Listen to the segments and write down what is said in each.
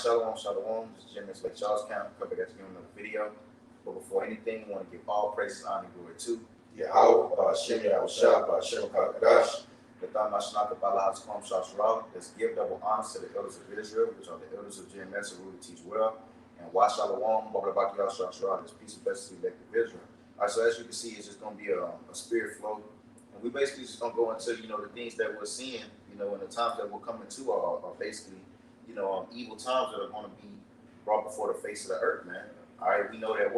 Shalom, Shalom. This is Jim Lake Charles Camp. Coming back to give another video. But before anything, I want to give all praises, honor, and glory to Yahweh, Hashem, Yahweh Shah, Hashem, Kakadash. Let's give double honors to the elders of Israel, which are the elders of GMS, who really teach well. And watch Shalom, this peace and blessings to the elect of Israel. All right, so as you can see, it's just going to be a spirit flow. And we basically just going to go into, the things that we're seeing, and the times that we're coming to are basically, evil times that are going to be brought before the face of the earth, man. All right, we know that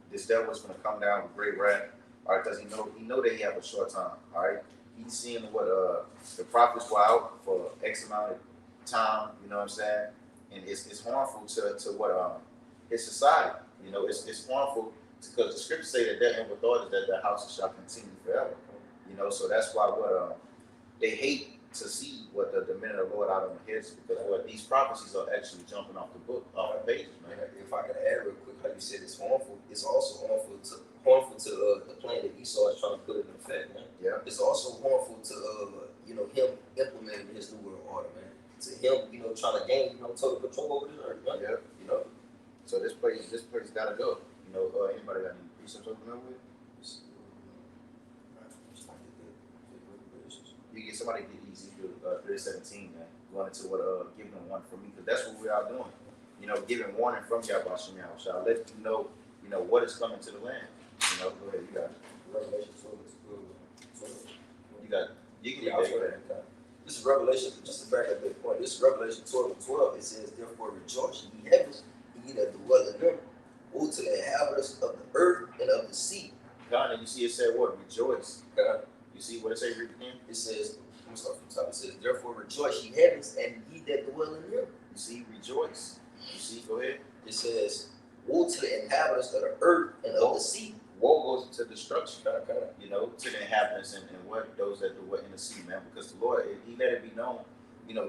this devil is going to come down with great wrath. All right, because he know that he have a short time. All right, he's seeing what the prophets were out for X amount of time. You know what I'm saying? And it's harmful to what his society. It's harmful because the scriptures say that their inward thought is that their houses shall continue forever. So that's why they hate to see what the men of the Lord out of the heads, because what these prophecies are actually jumping off the book, off the pages, man. If I could add real quick, how you said it's harmful, it's also harmful to the plan that Esau is trying to put in effect, man. Yeah. It's also harmful to him implementing his new world order, man. To him, trying to gain total control over the earth, man. Yeah. So this place gotta go. Anybody got any precepts open up with? You get somebody to get Ezekiel 3:17, man. Going into what giving them one from me, because that's what we are doing. Giving warning from Yahweh Shem Yahweh. Shall let you know, what is coming to the land. Go ahead, you got it. Revelation 12. You can go ahead. This is Revelation, just to back up that point. This is Revelation 12:12. It says, "Therefore rejoice, ye heavens, ye that dwell in them. Woe to the inhabitants of the earth and of the sea." God, and you see it said what? Rejoice. God. You see what it say again? It says, let me start from the top. It says, "Therefore rejoice, ye heavens, and ye that dwell in them." You see, rejoice. You see, go ahead. It says, "Woe to the inhabitants of the earth and of the sea." Woe goes into destruction, to the inhabitants and what those that dwell in the sea, man. Because the Lord, He let it be known,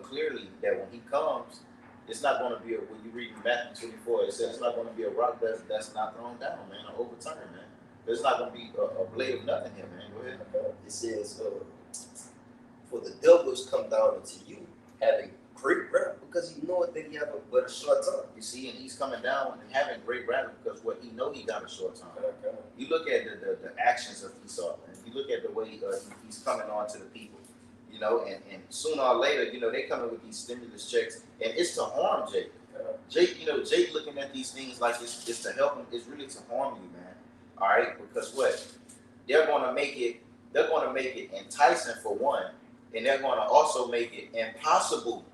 clearly that when He comes, it's not going to be when you read Matthew 24, it says it's not going to be a rock that's not thrown down, man, or overturned, man. There's not going to be a blade of nothing here, man. Go ahead. It says, "For the devil is come down unto you, having great wrath, because he knoweth that he have but a short time." You see, and he's coming down and having great wrath because what he know he got a short time. You look at the actions of Esau, and you look at the way he's coming on to the people, and sooner or later, they coming with these stimulus checks, and it's to harm Jake. Jake looking at these things like it's to help him. It's really to harm you, man. All right, because what they're going to make it enticing for one, and they're going to also make it impossible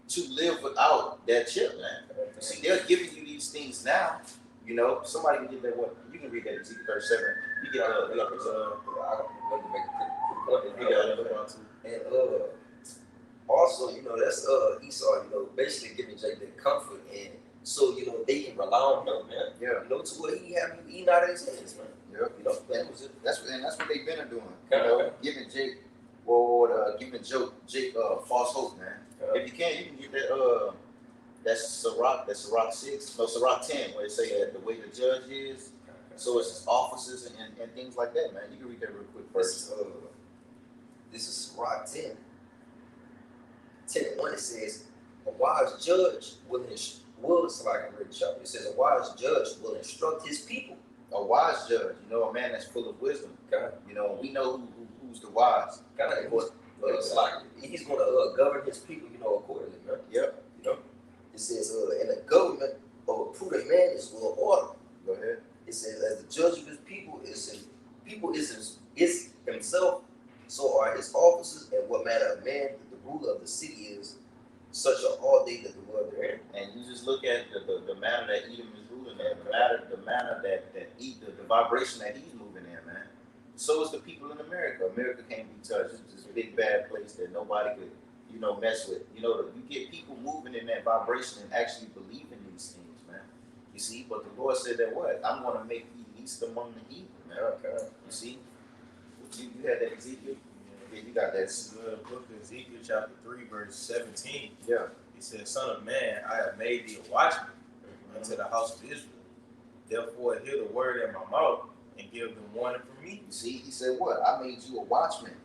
to live without that chip, man. See, they're giving you these things now. Somebody can get that. What you can read that Ezekiel 37. You get I want to make a quick point. And also, that's Esau, basically giving Jake that comfort, and so they can rely on him, man. Yeah. To where he not in his hands, man. Yeah. That's what they've been doing. Giving Jake, Jake false hope, man. If you can get that that's Sirach 6, no Sirach 10, where it say that the way the judge is, so it's his officers and things like that, man. You can read that real quick first. This is Sirach 10:1. It says, "A wise judge so I can read the chapter. It says, a wise judge will instruct his people." A wise judge, a man that's full of wisdom. We know who's the wise. It's like he's going to govern his people, accordingly, man. Yep. It says, "And the government of a prudent man is well ordered." Go ahead. It says, "As the judge of his people is himself, so are his officers, and what manner of man the ruler of the city is, such are all they that dwell therein." And you just look at the manner that Edom is ruling in, the manner that the vibration that he's moving in, man. So is the people in America. America can't be touched. It's this big bad place that nobody could, mess with. You get people moving in that vibration and actually believing these things, man. You see, but the Lord said that what? I'm going to make you least among the heathen, man. Okay. You see, you had that Ezekiel. Yeah, you got that. This is the book of Ezekiel, chapter 3, verse 17. Yeah. He said, "Son of man, I have made thee a watchman unto the house of Israel. Therefore, hear the word in my mouth and give them warning from me." You see, he said what? I made you a watchman.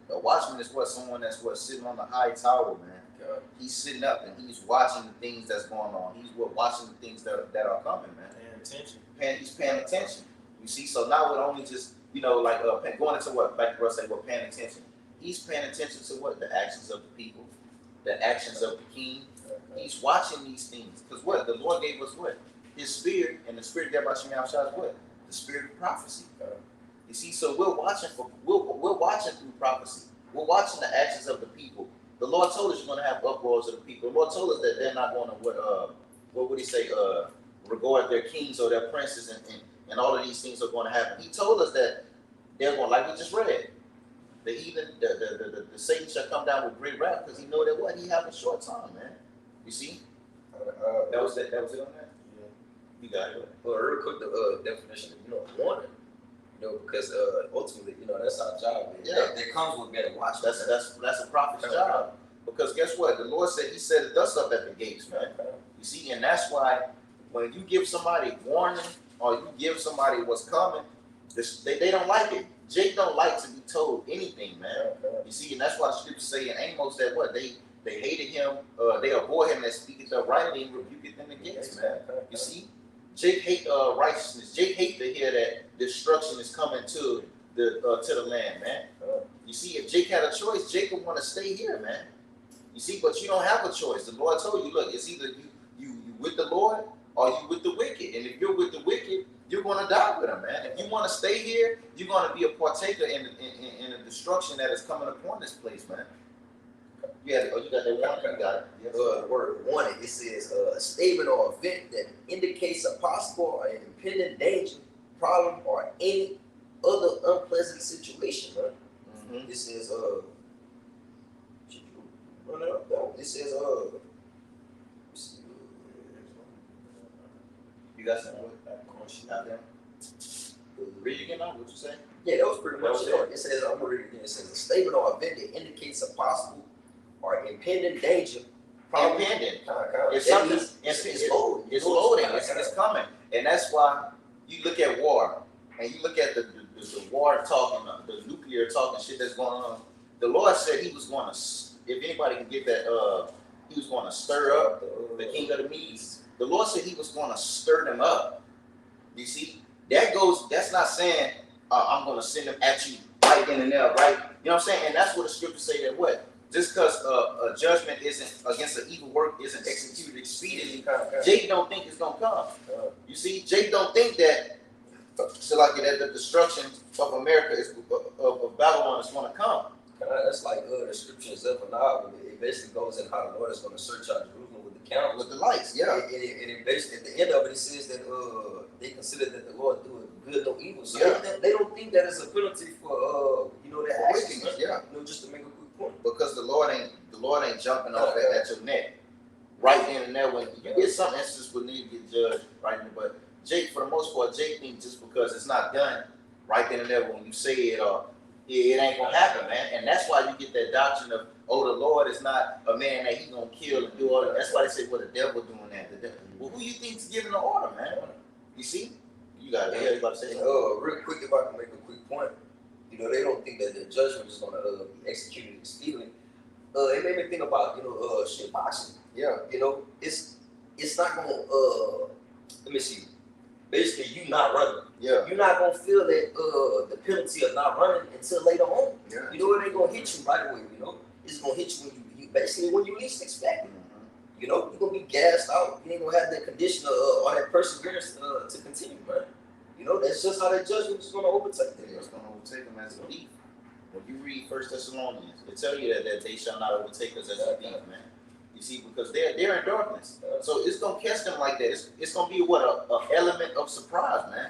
A watchman is what? Someone that's sitting on the high tower, man. God. He's sitting up and he's watching the things that's going on. He's watching the things that are coming, man. Paying attention. He's paying attention. You see, so now it only just, like going into what, back to what I said, paying attention. He's paying attention to what? The actions of the people, the actions of the king. He's watching these things. Because what? The Lord gave us what? His spirit, and the spirit that brought Shemaiah is what? The spirit of prophecy. You see, so we're watching through prophecy. We're watching the actions of the people. The Lord told us you're going to have uproars of the people. The Lord told us that they're not going to, what would he say, regard their kings or their princes, and all of these things are going to happen. He told us that they're going, like we just read, the heathen, the Satan shall come down with great wrath, because he know that what? He have a short time, man. You see? That was it on that? Yeah. You got it. Well, real quick, the definition of warning. Because ultimately, that's our job. Yeah. That comes with being watched. That's a prophet's job. Because guess what? The Lord said he set us up at the gates, man. You see, and that's why when you give somebody warning or you give somebody what's coming, they don't like it. Jake don't like to be told anything, man. You see, and that's why the scriptures say in Amos that what? They hated him, they abhor him that speaketh uprightly and rebuketh in the gates, man. You see? Jake hate righteousness. Jake hate to hear that destruction is coming to the land, man. You see, if Jake had a choice, Jake would want to stay here, man. You see, but you don't have a choice. The Lord told you, look, it's either you with the Lord or you with the wicked. And if you're with the wicked, you're going to die with them, man. If you want to stay here, you're going to be a partaker in the destruction that is coming upon this place, man. You got that one? You got it. Yes. The word warning, it says a statement or event that indicates a possible or an impending danger, problem, or any other unpleasant situation, man. Mm-hmm. It says, it says, You got something out there? Read again now, what you say? yeah, that was pretty much That it. was It says, I'm gonna read it again. It says a statement or event that indicates a possible or impending danger, problem. Impending. It's It's something. It's loading. It's loading. It's coming, and that's why you look at war, and you look at the war talking, the nuclear talking shit that's going on. The Lord said He was going to, if anybody can get that, He was going to stir up the king of the Medes. The Lord said He was going to stir them up. You see, that's not saying I'm going to send them at you right then and there, right? You know what I'm saying? And that's what the scriptures say that what? Just because a judgment isn't against an evil work isn't executed expediently, Jake don't think it's gonna come. You see, Jake don't think that that the destruction of America of Babylon is gonna come. That's like the scripture in Zephaniah. It basically goes in how the Lord is going to search out Jerusalem with the count. With the lights, yeah. And it basically, at the end of it, it says that they consider that the Lord doeth good, no evil. So Yeah. they don't think that it's a penalty for their actions. Yeah. Just to make a quick point. Because the Lord ain't jumping off at your neck right then and there. When you get some instances will need to get judged right then, but Jake, for the most part, Jake thinks just because it's not done right then and there when you say it, it ain't gonna happen, man. And that's why you get that doctrine of, the Lord is not a man that He gonna kill and do all that. That's why they say, well, the devil doing that. Well, who you think's giving the order, man? You see, you got it. You about to say something? Real quick, if I can make a quick point, they don't think that the judgment is gonna be executed expediently. It made me think about shit boxing. Yeah. It's not gonna let me see. Basically, you not running. Yeah. You're not gonna feel that the penalty of not running until later on. Yeah. It ain't gonna hit you right away. It's gonna hit you when you least expect it. Mm-hmm. You're gonna be gassed out. You ain't gonna have that condition or that perseverance to continue, man. That's just how that judgment is gonna overtake them. It's gonna overtake them as a thief. When you read 1 Thessalonians, it tells you that they shall not overtake us as a thief, man. You see, because they're in darkness, so it's gonna catch them like that. It's gonna be a element of surprise, man.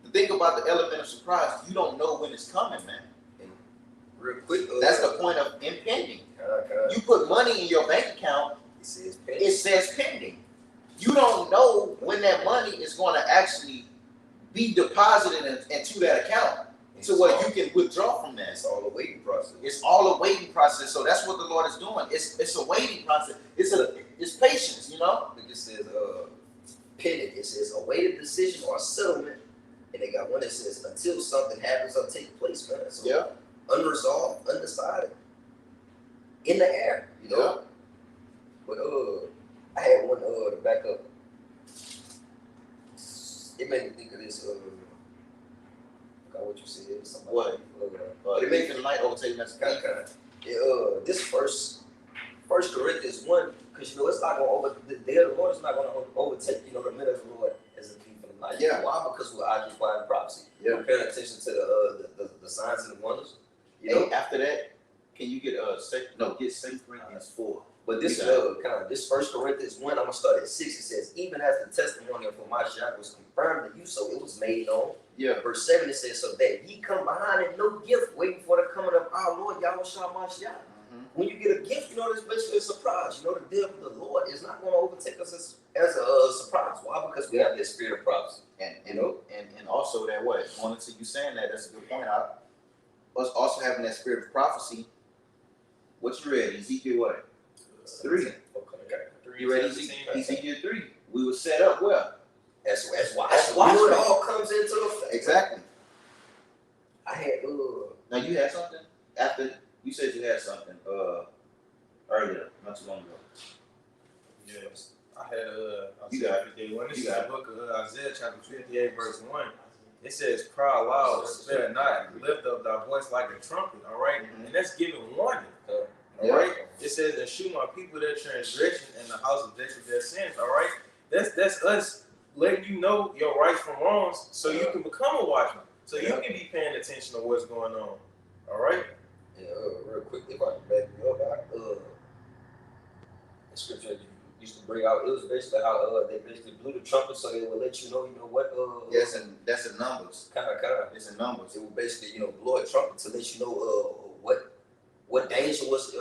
The thing about the element of surprise, you don't know when it's coming, man. Real quick, That's the point of impending. You put money in your bank account, it says pending. You don't know when that money is going to actually be deposited into that account to where you can withdraw from that. It's all a waiting process. It's all a waiting process. So that's what the Lord is doing. It's a waiting process. It's patience, It just says pending. It says awaited decision or settlement, and they got one that says until something happens or takes place, man. So Yeah. unresolved, undecided, in the air. Yeah. But I had one to back up. It made me think of this. Forgot what you said. Somebody, What? But it made me the light overtaking us. this first Corinthians 1, because it's not going to the day of the Lord is not going to overtake the minute of the Lord as a thief in the night. Yeah. Why? Because we're occupying prophecy. Yeah. We're paying attention to the signs and the wonders. Hey, after that, can you get get 2 Corinthians 4? But this this First Corinthians 1, I'm gonna start at 6. It says, even as the testimony of Mashiach was confirmed to you, so it was made known. Yeah. Verse 7, it says, so that ye come behind in no gift, waiting for the coming of our Lord Yahushua Mashiach. When you get a gift, it's basically a surprise. The day of the Lord is not going to overtake us as a surprise. Why? Because we have this spirit of prophecy. And also that what? Going into you saying that's a good point. Us also having that spirit of prophecy. What you read? Ezekiel what? 3. Okay. You read Ezekiel 3. We were set up well. That's why. That's why it all comes into effect. Exactly. I had Now you had something after you said you had something earlier, not too long ago. Yes. I had You got Isaiah 51. This You is got the book of Isaiah chapter 58 verse 1. It says, cry aloud, spare not, lift up thy voice like a trumpet, all right? Mhm. And that's giving warning, all right? It says, and shew my people their transgression and the house of Jacob their sins, all right? That's us letting you know your rights from wrongs so you can become a watchman, so you can be paying attention to what's going on, all right? Yeah, real quick, if I can back you up, the scripture you used to bring out, it was basically how they basically blew the trumpet so they would let you know what. Yes, and that's in Numbers. Kind of. It's in Numbers. It would basically, blow a trumpet to let you know what danger was,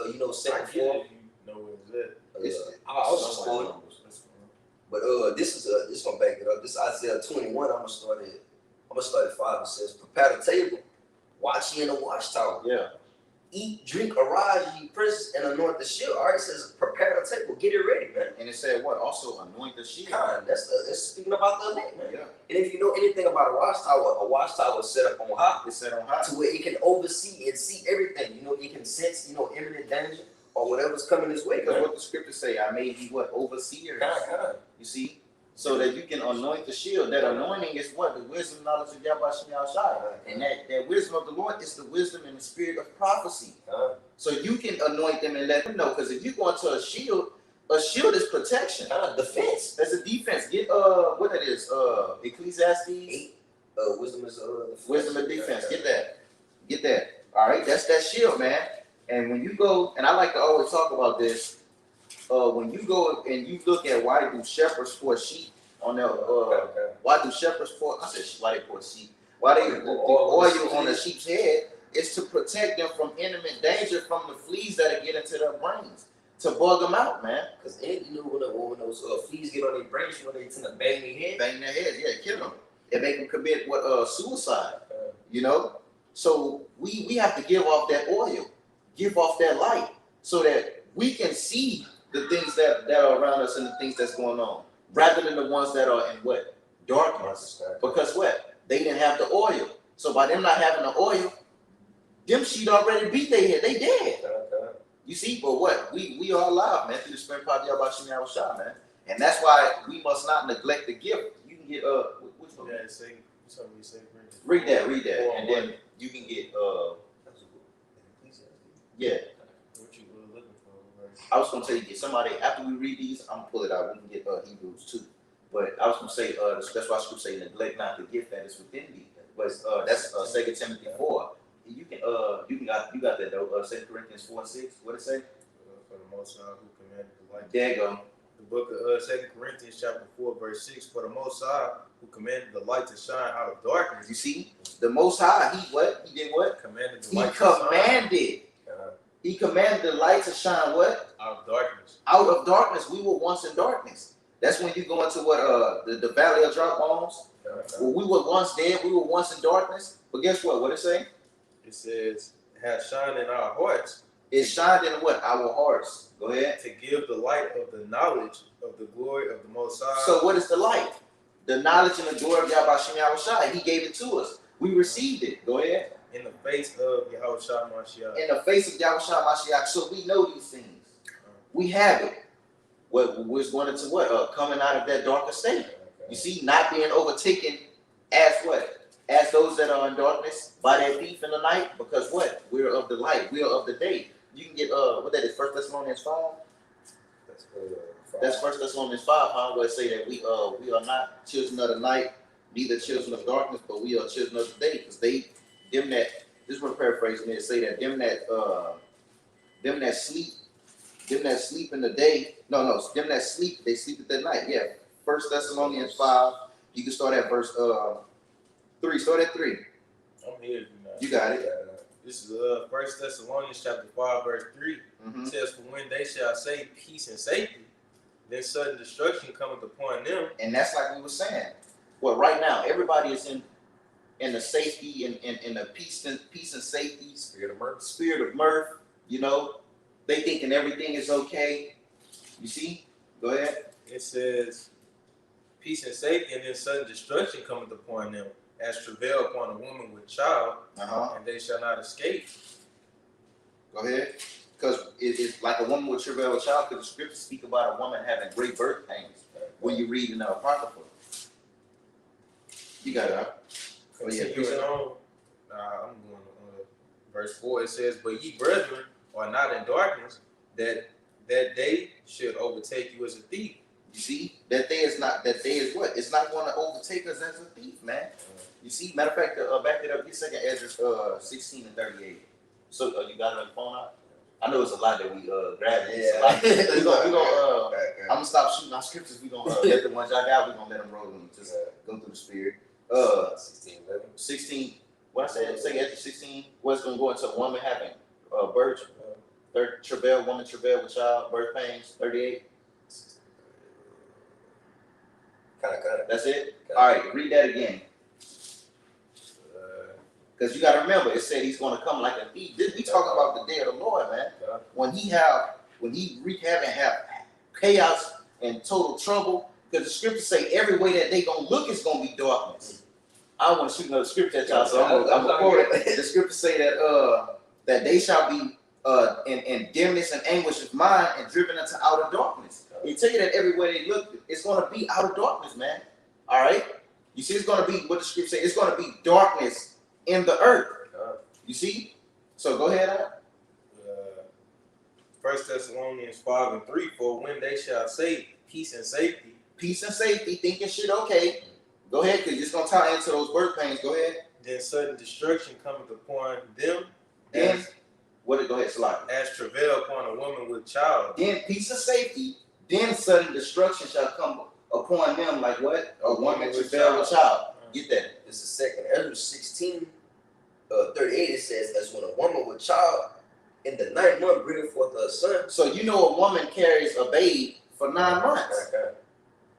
set before. You know what it is. I was just quoting. But this gonna back it up. This Isaiah 21. I'm gonna start at 5. It says, prepare the table, watch ye in the watchtower. Yeah. Eat, drink, arise, ye princes, and anoint the shield. All right, it says, prepare the table, get it ready, man. And it said what? Also anoint the shield. That's speaking about the elect, man. Yeah. And if you know anything about a watchtower is set up on high, It's set on high. to where it can oversee and see everything. It can sense, imminent danger or whatever's coming this way. Because what the scriptures say, I made you what? Overseers. You see? So that you can anoint the shield. That anointing is what? The wisdom, knowledge of Yahweh Shai. And that wisdom of the Lord is the wisdom and the spirit of prophecy. So you can anoint them and let them know. Because if you go into a shield is protection. Defense. That's a defense. Get what it is, Ecclesiastes 8. Wisdom is wisdom and defense. Get that. All right, that's that shield, man. And when you go, and I like to always talk about this. When you go and you look at why do shepherds pour sheep on their why do shepherds pour? I said why they pour sheep? Why they put oil on the sheep's head? It's to protect them from imminent danger from the fleas that get into their brains, to bug them out, man. Because when those fleas get on their brains, they tend to bang their head. Bang their heads, yeah, kill them. It make them commit suicide. So we have to give off that oil, give off that light, so that we can see the things that are around us and the things that's going on, rather than the ones that are in what? Darkness. Because what? They didn't have the oil. So by them not having the oil, them sheep already beat their head. They dead. You see, but what? We are alive, man, through the spirit of Yahweh, man. And that's why we must not neglect the gift. You can get which one? Read that, and then you can get yeah. What you were looking for, right? I was gonna say get somebody after we read these. I'm gonna pull it out. We can get Hebrews 2. But I was gonna say that's why Scripture say neglect not the gift that is within thee. But that's 2 Timothy 4. You got that though. 2 Corinthians 4:6. What it say? For the Most High who commanded the light. There you go. The book of 2 Corinthians chapter 4 verse 6. For the Most High who commanded the light to shine out of darkness. You see, the Most High, He what? He did what? Commanded the He light commanded. to shine. He commanded the light to shine what? Out of darkness. Out of darkness. We were once in darkness. That's when you go into what the valley of dry bones. Well, we were once dead. We were once in darkness. But guess what? What it say? It says, has shined in our hearts. It shined in what? Our hearts. Go ahead. To give the light of the knowledge of the glory of the Most High. So what is the light? The knowledge and the glory of Yahweh Shai. He gave it to us. We received it. Go ahead. In the face of Yahushua Mashiach. In the face of Yahweh Mashiach. So we know these things. We have it. what was going into what? Coming out of that darker state. You see, not being overtaken as what? As those that are in darkness by that thief in the night, because what? We're of the light, we're of the day. You can get what that is, 1 Thessalonians 5. That's 1 Thessalonians 5, huh? Where it say that we are not children of the night, neither children of darkness, but we are children of the day. Because this is what paraphrasing is, say that them that sleep in the day, them that sleep, they sleep at that night. Yeah. 1 Thessalonians 5. You can start at verse 3. Start at 3. I'm here. You got it. This is 1 Thessalonians chapter 5, verse 3. Mm-hmm. It says, "For when they shall say peace and safety, then sudden destruction cometh upon them." And that's like we were saying. Well, right now, everybody is in the safety and in the peace and safety, spirit of mirth. You know, they thinking everything is okay. You see? Go ahead. It says, "Peace and safety, and then sudden destruction cometh upon them, as travail upon a woman with child, and they shall not escape." Go ahead. Because it's like a woman with travail with child, because the scriptures speak about a woman having great birth pains when you read in the Apocrypha. You got it, huh? Continuing on, I'm going to verse 4. It says, "But ye brethren are not in darkness, that day should overtake you as a thief." You see, that day is what? It's not going to overtake us as a thief, man. You see, matter of fact, back it up. Get second Ezra 16 and 38. So you got it on the phone out? I know it's a lot that we grabbed. Yeah. We gonna I'm gonna stop shooting our scriptures. We gonna let the ones y'all got. We gonna let them roll and just go through the spirit. 16. What I said? Say Ezra 16. What's gonna go into a woman having birth, woman travail with child, birth pains. 38. Kind of. That's it. All right, read that again. Because you got to remember, it said he's going to come like a thief. We talking about the day of the Lord, man. When he wreak havoc and have chaos and total trouble. Because the scriptures say every way that they gonna look is gonna be darkness. I want to shoot another scripture at y'all, so I'm gonna quote it. The scriptures say that they shall be in dimness and anguish of mind and driven into outer darkness. They tell you that everywhere they look, it's gonna be outer darkness, man. All right. You see, it's gonna be what the scripture say. It's gonna be darkness in the earth. You see? So go ahead. 1 Thessalonians 5 and 3, "For when they shall say peace and safety," thinking shit okay. Go ahead, because it's gonna tie into those birth pains. Go ahead. "then sudden destruction cometh upon them, Then go ahead, Slide. as travail upon a woman with child." Then peace and safety, then sudden destruction shall come upon them like what? A woman with travail with child. Get that. This is second Ezra 16, 38. It says, "As when a woman with child in the 9th month bringeth forth her son." So you know a woman carries a babe for 9 months.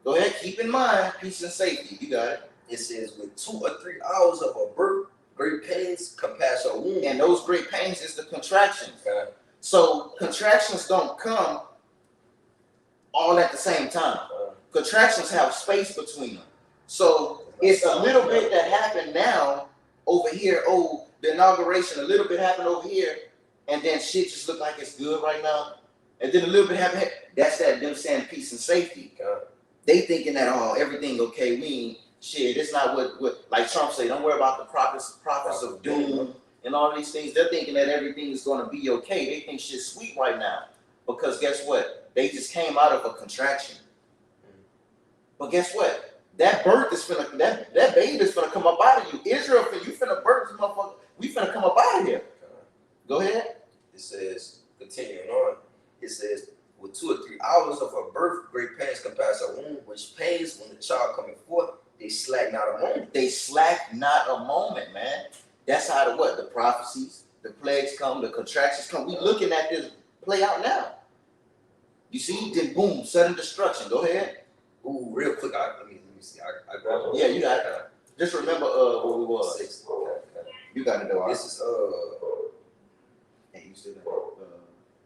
Go ahead, keep in mind peace and safety. You got it. It says, "With 2 or 3 hours of her birth, great pains compass her womb." And those great pains is the contractions. So contractions don't come all at the same time. Contractions have space between them. So it's a little bit that happened now over here. Oh, the inauguration, a little bit happened over here, and then shit just look like it's good right now. And then a little bit happened here. That's them saying peace and safety. They thinking that everything okay. We ain't shit. It's not what like Trump said. Don't worry about the prophets of doom and all these things. They're thinking that everything is going to be okay. They think shit's sweet right now because guess what? They just came out of a contraction. But guess what? That birth is finna, that baby is finna come up out of you. Israel, you finna birth this motherfucker. We finna come up out of here. Go ahead. It says, continuing on, it says, "With 2 or 3 hours of her birth, great pains compass her womb, which pains when the child coming forth, they slack not a moment." They slack not a moment, man. That's how the prophecies, the plagues come, the contractions come. We looking at this play out now. You see, then boom, sudden destruction. Go ahead. Ooh, real quick, let me see. I got it. Yeah, you got it. Just remember what we was. 6. You got it though. This is Hey, you still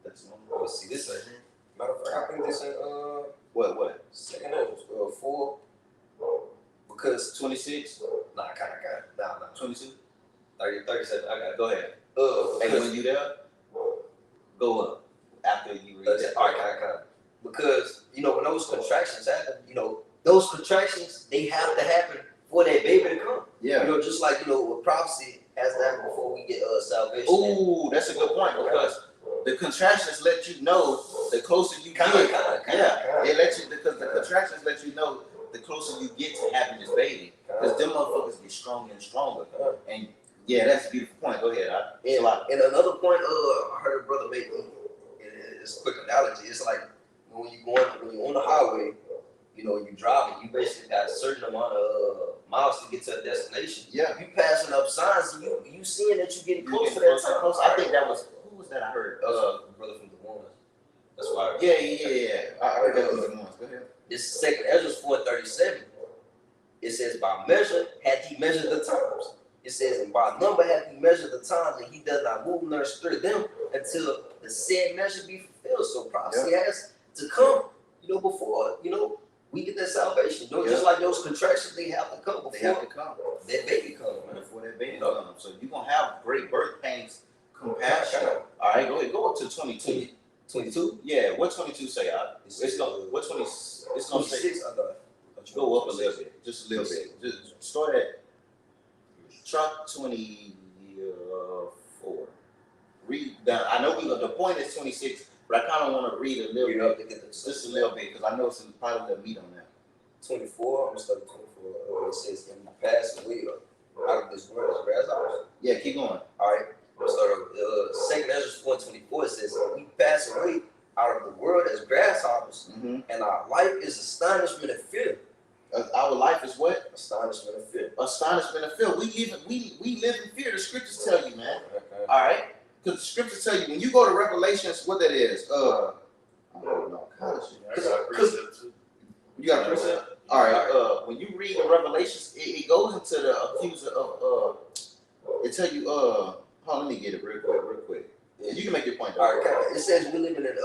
that's one. let's see this right here. Matter of fact, I think this in What? second Ezra 4. Because 26? nah, kind of got it. Nah. 22? 37. I got it. Go ahead. Hey, Hey, when you there, go up after you read that. all right, kind of. because you know when those contractions happen, you know those contractions they have to happen for that baby to come. Yeah. You know, just like you know what prophecy has to happen before we get salvation. Ooh, that's a good point because the contractions let you know the closer you get. It lets you because the contractions let you know the closer you get to having this baby. Because them motherfuckers get stronger and stronger. And yeah, that's a beautiful point. Go ahead. And another point, I heard a brother make. It's a quick analogy. It's like when you're on the highway, you know, you driving, you basically got a certain amount of miles to get to a destination. Yeah. You passing up signs, and you seeing that you're getting close to that time. I think that was who was that I heard? Brother from the Warners. That's why. Yeah. I heard that was the ones. Go ahead. This 2 Ezra 4:37. It says, by measure hath he measured the times. It says, and by number hath he measured the times, and he does not move nor stir them until the said measure be fulfilled. So prophecy has to come, you know, before, you know, we get that salvation. You know, just like those contractions, they have to come before that baby comes, man. Before that baby comes. So you're going to have great birth pains, compassion. All right, go ahead. Go up to 22. 22? Yeah, what 22 say? What 20? It's going to say. Go up a little bit, just a little bit. Just start at try 24. Read down. I know the point is 26, but I kind of want to read a little bit, just a little bit, because I know some probably the meat on that. 24. I'm gonna start at 24. It says, "And we pass away out of this world as grasshoppers." Yeah, keep going. All right. I'm gonna start. 2 Ezra 4:24 says, "And we pass away out of the world as grasshoppers, and our life is astonishment and fear." Our life is what? Astonishment and fear. Astonishment and fear. We live in fear. The scriptures tell you, man. Okay. All right? Because the scriptures tell you, when you go to Revelations, what that is. I don't know. You got a precept? All right. When you read the Revelations, it goes into the accuser of, it tell you, hold on, let me get it real quick. Yeah, you can make your point. All right, it says we're living in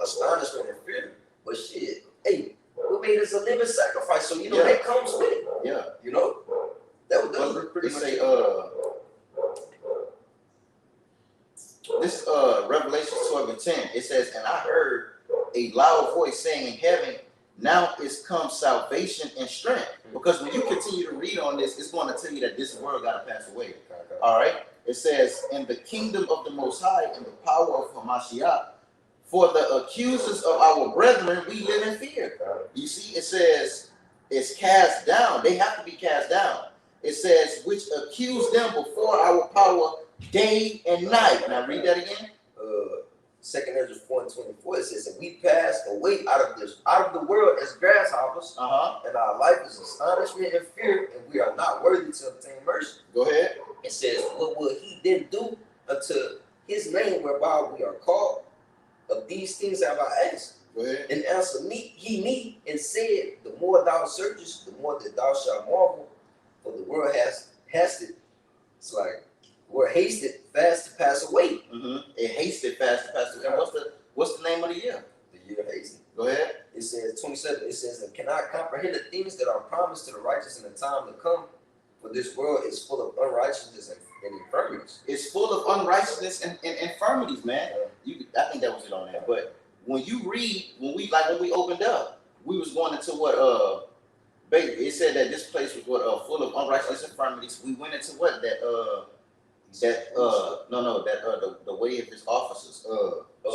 astonishment and fear. But shit, hey, we made us a living sacrifice, so you know that comes with it. Yeah. You know? That was pretty much this Revelation 12:10, it says, and I heard a loud voice saying in heaven, now is come salvation and strength. Because when you continue to read on this, it's going to tell you that this world got to pass away. All right? It says, in the kingdom of the Most High and the power of Hamashiach, for the accusers of our brethren, we live in fear. You see, it says, it's cast down. They have to be cast down. It says, which accuse them before our power day and night. Now read that again. 2 Ezra 4:24, it says, and we passed away out of the world as grasshoppers, and our life is astonishment and fear, and we are not worthy to obtain mercy. Go ahead. It says, what will he then do unto his name whereby we are called? Of these things have I asked. Go ahead. And answered me and said, the more thou searchest, the more that thou shalt marvel, for the world has hasted. It's like we're hasted fast to pass away. It hasted fast to pass away. And what's the name of the year? The year of hasted. Go ahead. It says 27. It says, and cannot comprehend the things that are promised to the righteous in the time to come, for this world is full of unrighteousness and infirmities. It's full of unrighteousness and infirmities, man. I think that was it on that. But when you read, when we opened up, we was going into what baby. It said that this place was what full of unrighteousness and infirmities. We went into what the way of his officers,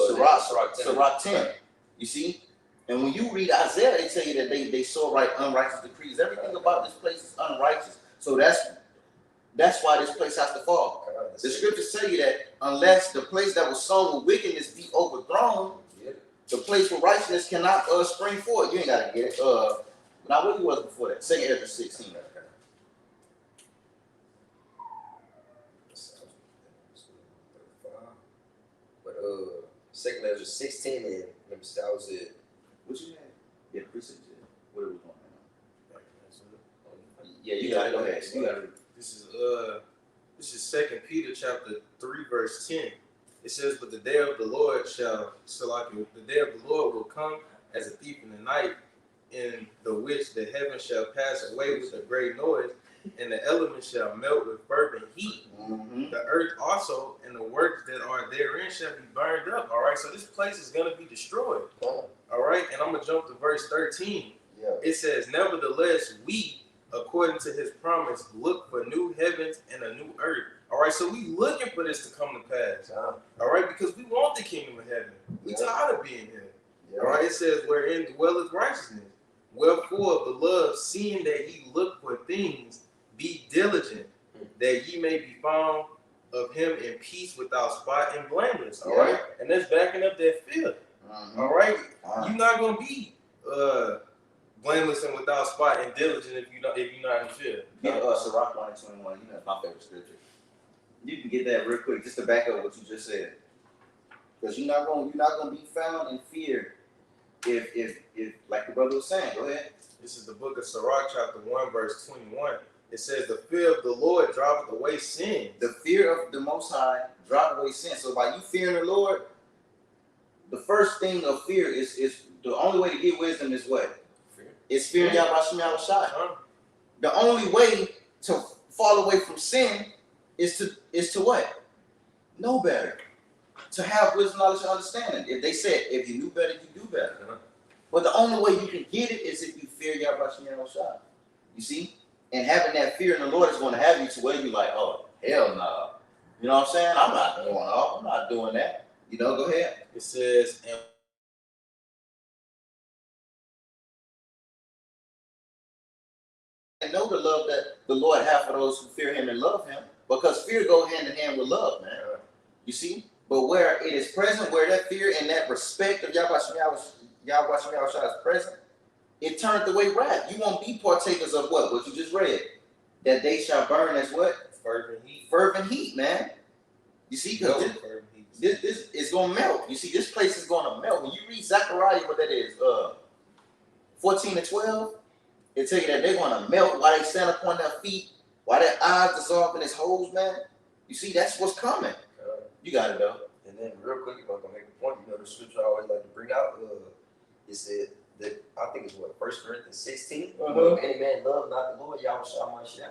Sirach 10. You see? And when you read Isaiah, they tell you that they saw unrighteous decrees. Everything about this place is unrighteous. So that's why this place has to fall. The scriptures tell you that unless the place that was sown with wickedness be overthrown, the place where righteousness cannot spring forth. You ain't gotta get it. Now what was before that? 2 Ezra 16. But 2 Ezra 16, and let me see, that was it. What you had? Yeah, precinct. What are we going on? Yeah, you got it. Go ahead. You got it. This is 2 Peter chapter 3 verse 10. It says, but the day of the Lord will come as a thief in the night, in the which the heavens shall pass away with a great noise, and the elements shall melt with fervent heat. The earth also and the works that are therein shall be burned up. All right, so this place is going to be destroyed. All right, I'm gonna jump to verse 13. Yeah. It says, nevertheless, we, according to his promise, look for new heavens and a new earth. All right, so we looking for this to come to pass. All right, because we want the kingdom of heaven. We tired of being here. Yeah. All right, it says, wherein dwelleth righteousness. Wherefore, beloved, seeing that ye look for things, be diligent, that ye may be found of him in peace, without spot and blameless. All right, and that's backing up that fear. All right, you're not gonna be blameless and without spot and diligent if you're not in fear. Get Sirach 1:21. You know, it's my favorite scripture. You can get that real quick just to back up what you just said. Because you're not gonna be found in fear if like the brother was saying. Go ahead. This is the book of Sirach, chapter 1, verse 21. It says, the fear of the Lord driveth away sin. The fear of the Most High drive away sin. So by you fearing the Lord, the first thing of fear is the only way to get wisdom is what? Fear. It's fearing Yahweh Shem Yahushai. The only way to fall away from sin is to what? Know better. To have wisdom, knowledge, and understanding. If they said, if you knew better, you do better. But the only way you can get it is if you fear Yahweh Shem Yahushai. You see? And having that fear in the Lord is going to have you to where you're like, oh, hell no. You know what I'm saying? I'm not going off. I'm not doing that. You know, go ahead. It says, and know the love that the Lord has for those who fear him and love him. Because fear goes hand in hand with love, man. You see? But where it is present, where that fear and that respect of Yahweh Shem Yahushua is present, it turneth away wrath. You won't be partakers of what? What you just read. That they shall burn as what? fervent heat. Fervent heat, man. You see? Because Fervent heat. this is going to melt. You see, this place is going to melt. When you read Zechariah, what that is, 14 and 12, it tell you that they're going to melt while they stand upon their feet, while their eyes dissolve in his holes, man. You see, that's what's coming. You got it, though. And then real quick, if I'm gonna make a point, you know, the scripture I always like to bring out, it said that I think it's what 1 Corinthians 16. If any man love not the Lord, Yahweh shall Mashiach.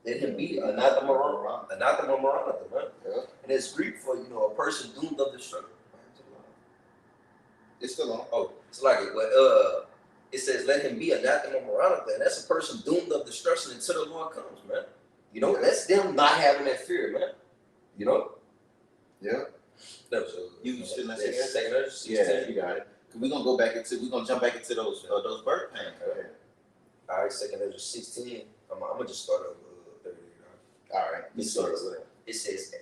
Let him be anathema maranatha, man. Yeah. And it's Greek for a person doomed of destruction. It's still on. Oh, it's like it. But it says let him be anathema maranatha, and that's a person doomed of destruction until the Lord comes, man. You know, that's them not having that fear, man. You know. Yeah. That was You still not second, Yeah, you got it. We're gonna jump back into those birth pains. Okay. All right, 2 Ezra 16. I'm gonna just start over 30. All right. It says,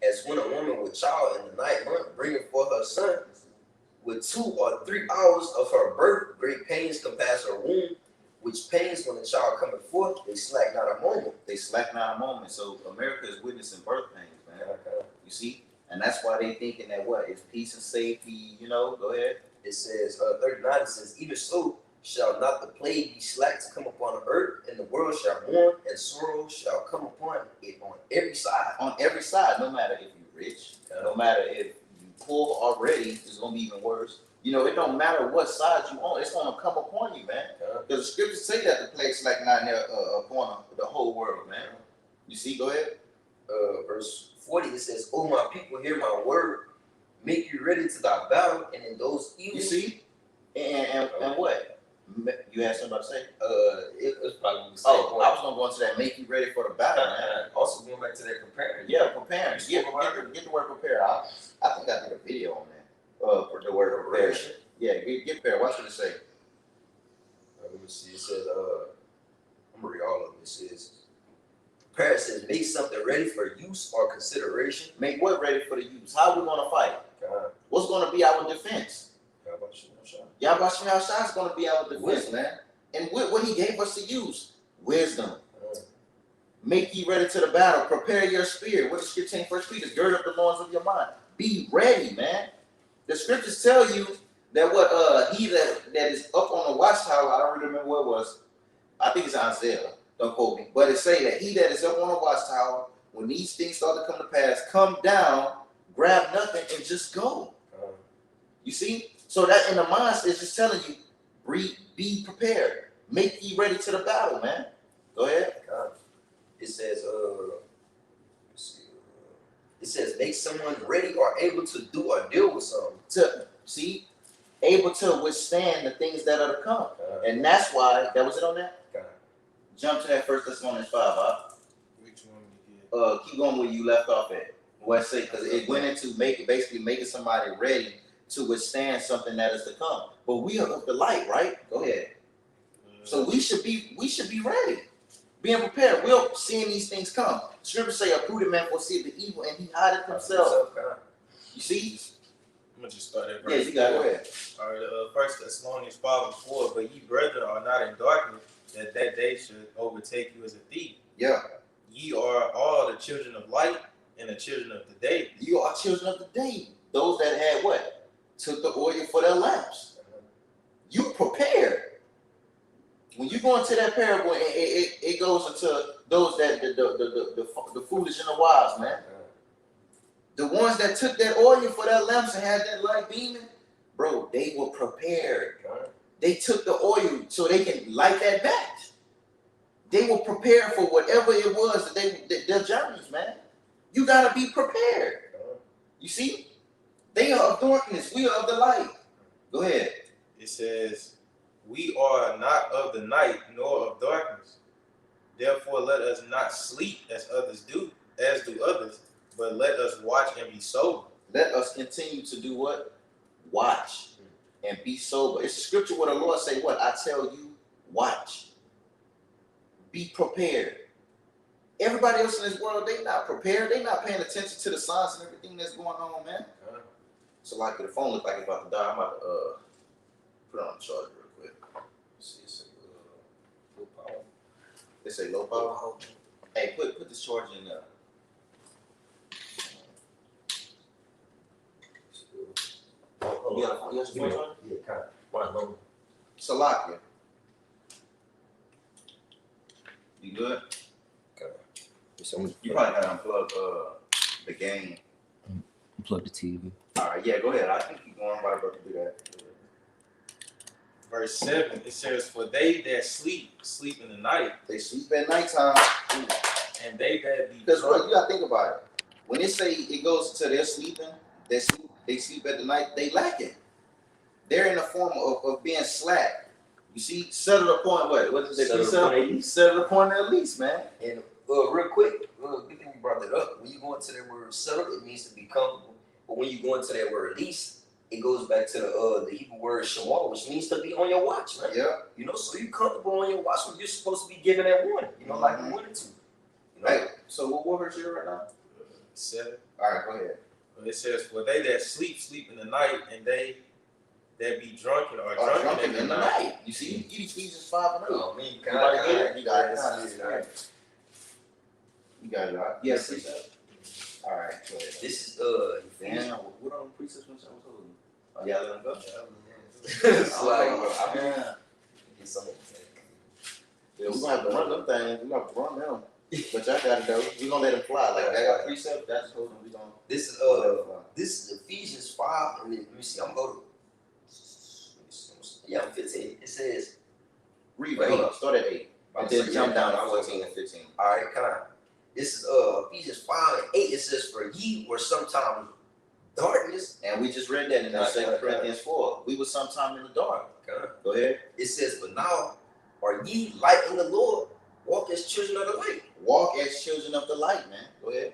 as when a woman with child in the 9th month bringeth forth her son, with 2 or 3 hours of her birth, great pains compass her womb, which pains when the child cometh forth, they slack not a moment. They slack not a moment. So America is witnessing birth pains, man. Okay. You see? And that's why they thinking that what? It's peace and safety, go ahead. It says, 39, it says, even so shall not the plague be slack to come upon the earth, and the world shall mourn, and sorrow shall come upon it on every side. On every side, no matter if you're rich, no matter if you poor already, it's gonna be even worse. It don't matter what side you on, it's gonna come upon you, man. Because the scriptures say that the plague slack not there upon the whole world, man. You see, go ahead. Verse 40, it says, "O my people, hear my word, make you ready to thy battle, and in those evils." You see? And what? You had something to say? It was probably the same I point. was gonna go into that, make you ready for the battle, man. Also going back to that comparing. Yeah, preparing. Get the word prepare. I think I did a video on that. For the word prepare. Yeah, get prepared. What should it say? Let me see. It says, I'm gonna read all of it. It says, prayer says, make something ready for use or consideration. Make what ready for the use? How are we gonna fight? What's gonna be our defense? Yahweh Shem Yahushua is gonna be our defense, Wisdom. man. And what he gave us to use? Wisdom. Make ye ready to the battle. Prepare your spirit. What does scripture say in 1 Peter? Gird up the loins of your mind. Be ready, man. The scriptures tell you that what he that is up on the watchtower, I don't really remember what it was. I think it's Isaiah. Don't quote me. But it say that he that is up on the watchtower, when these things start to come to pass, come down, grab nothing, and just go. You see? So that in the mind is just telling you, be prepared. Make ye ready to the battle, man. Go ahead. It says, it says, make someone ready or able to do or deal with something. See? able to withstand the things that are to come. And that's why, that was it on that? Jump to that 1 Thessalonians 5, huh? Which one? Keep going where you left off at. What I say, because it went into basically making somebody ready to withstand something that is to come. But we are of the light, right? Go ahead. So we should be ready, being prepared. We're seeing these things come. Scripture say a prudent man foreseeth the evil and he hideth himself. You see? I'm gonna just start at verse. Yeah, you got it. Go ahead. All right, 1 Thessalonians 5:4. But ye brethren are not in darkness, that day should overtake you as a thief. Yeah. Ye are all the children of light and the children of the day. You are children of the day. Those that had what? Took the oil for their lamps. You prepared. When you go into that parable, it goes into those that the foolish and the wise, man. The ones that took that oil for their lamps and had that light beaming, bro, they were prepared. They took the oil so they can light that match. They were prepared for whatever it was that their journeys, man. You gotta be prepared. You see? They are of darkness. We are of the light. Go ahead. It says, we are not of the night nor of darkness. Therefore, let us not sleep as others do, as do others, but let us watch and be sober. Let us continue to do what? Watch and be sober. It's a scripture where the Lord say, what? I tell you, watch. Be prepared. Everybody else in this world, they not prepared. They not paying attention to the signs and everything that's going on, man. So like the phone look like it's about to die. I'm about to put it on the charger real quick. See, it's low power. They say low power. Hey, put this charger in there. Yeah, kind of. Salakia. You good? You probably gotta unplug the game. Plug the TV. All right, yeah, go ahead. I think you're going right about to do that. Verse 7, it says, for they that sleep in the night, They sleep at nighttime. and they that be Because drunk. you gotta think about it. When they say it goes to their sleeping, they sleep at the night, they lacking. They're in the form of being slack. You see, settle upon what? What is it? Settle upon their lease, man. And real quick, good thing you brought that up. When you go into that word settle, it means to be comfortable. But when you go into that word lease, it goes back to the Hebrew word shamar, which means to be on your watch, man. Yeah. You know, so you're comfortable on your watch when you're supposed to be giving that warning, you know, like you wanted to. You know? Right. So what verse you right now? 7. All right, go ahead. It says, for they that sleep in the night, and they that be drunken are Or drunken in the night. You see, you get Ephesians 5 and 8. Oh, man, You got it. You got it. You got it. Yes. All right, go ahead. This is Damn, what are the precepts I was holding? Oh, yeah, let them go. it's like Yeah. Yeah, we're gonna have to run them things. We're gonna have to run them. But y'all got it though. We're gonna let them fly. Like I got precepts, that's holding. We gonna this is let them fly. this is Ephesians 5, and then let me see, I'm going to 15. It says, Read, hold up, start at 8. And then jump down to 14 and 15. all right, kind of. This is Ephesians 5 and 8. It says, for ye were sometime darkness. And we just read that in 2 Corinthians 4. We were sometime in the dark. Go ahead. It says, but now are ye light in the Lord, walk as children of the light. Walk as children of the light, man. Go ahead.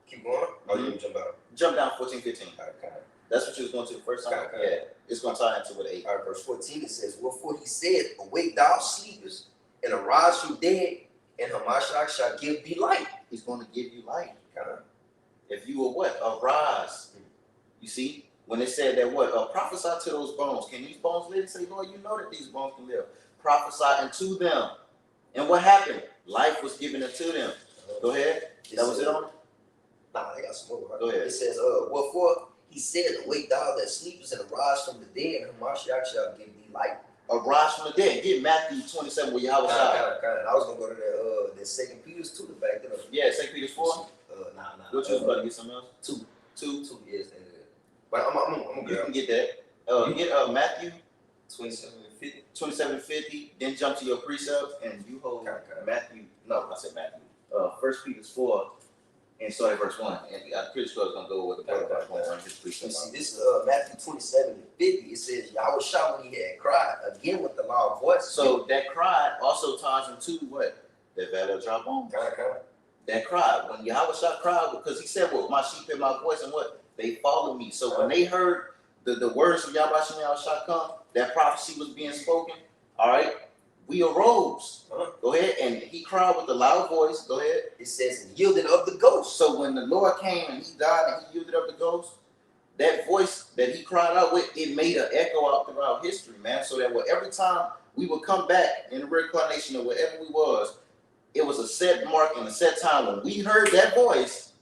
Keep going. Oh, you can jump out. Jump down 14, 15. Okay. That's what you was going to the first time? Okay. Yeah. It's going to tie into with 8. All right, verse 14, it says, wherefore he said, awake thou sleepers, and arise from dead, and Hamashiach shall give thee light. He's going to give you light. Okay. If you will what? Arise. You see? When it said that what? Prophesy to those bones. Can these bones live? Say, Lord, you know that these bones can live. Prophesy unto them. And what happened? Life was given unto them. Go ahead. That was it on it? Nah, I got some more. Right? Go ahead. It says, wherefore he said, awake thou that sleepest, and arise from the dead, and Hamashiach shall give thee light. Arise from the dead. Get Matthew 27 where Yahweh shall. I was going to go to that 2 Peter's 2 to back that up. Yeah, 2 Peter 4. Nah. What you was about to get something else? 2. 2. Yes, but I'm You good. can get that. Get Matthew 27 and 50. 27:50. Then jump to your precepts and you hold Okay. Matthew. No, I said Matthew. 1 Peter 4. And start at verse 1. And I'm pretty sure it's going to go with the brother verse 1. Just You precept. see, this Matthew 27:50. It says, Yahweh Shah, when he had cried again with the loud voice. So that cry also ties into what? The valley of dry bones. That cry. When Yahweh Shah cried, because he said, well, my sheep hear my voice and what? They follow me. So when they heard the words of Yahweh Shah come, that prophecy was being spoken, all right? We arose. Go ahead. And he cried with a loud voice. Go ahead. It says, yielded up the ghost. So when the Lord came and he died and he yielded up the ghost, that voice that he cried out with, it made an echo out throughout history, man. So that every time we would come back in the reincarnation of wherever we was, it was a set mark and a set time. When we heard that voice,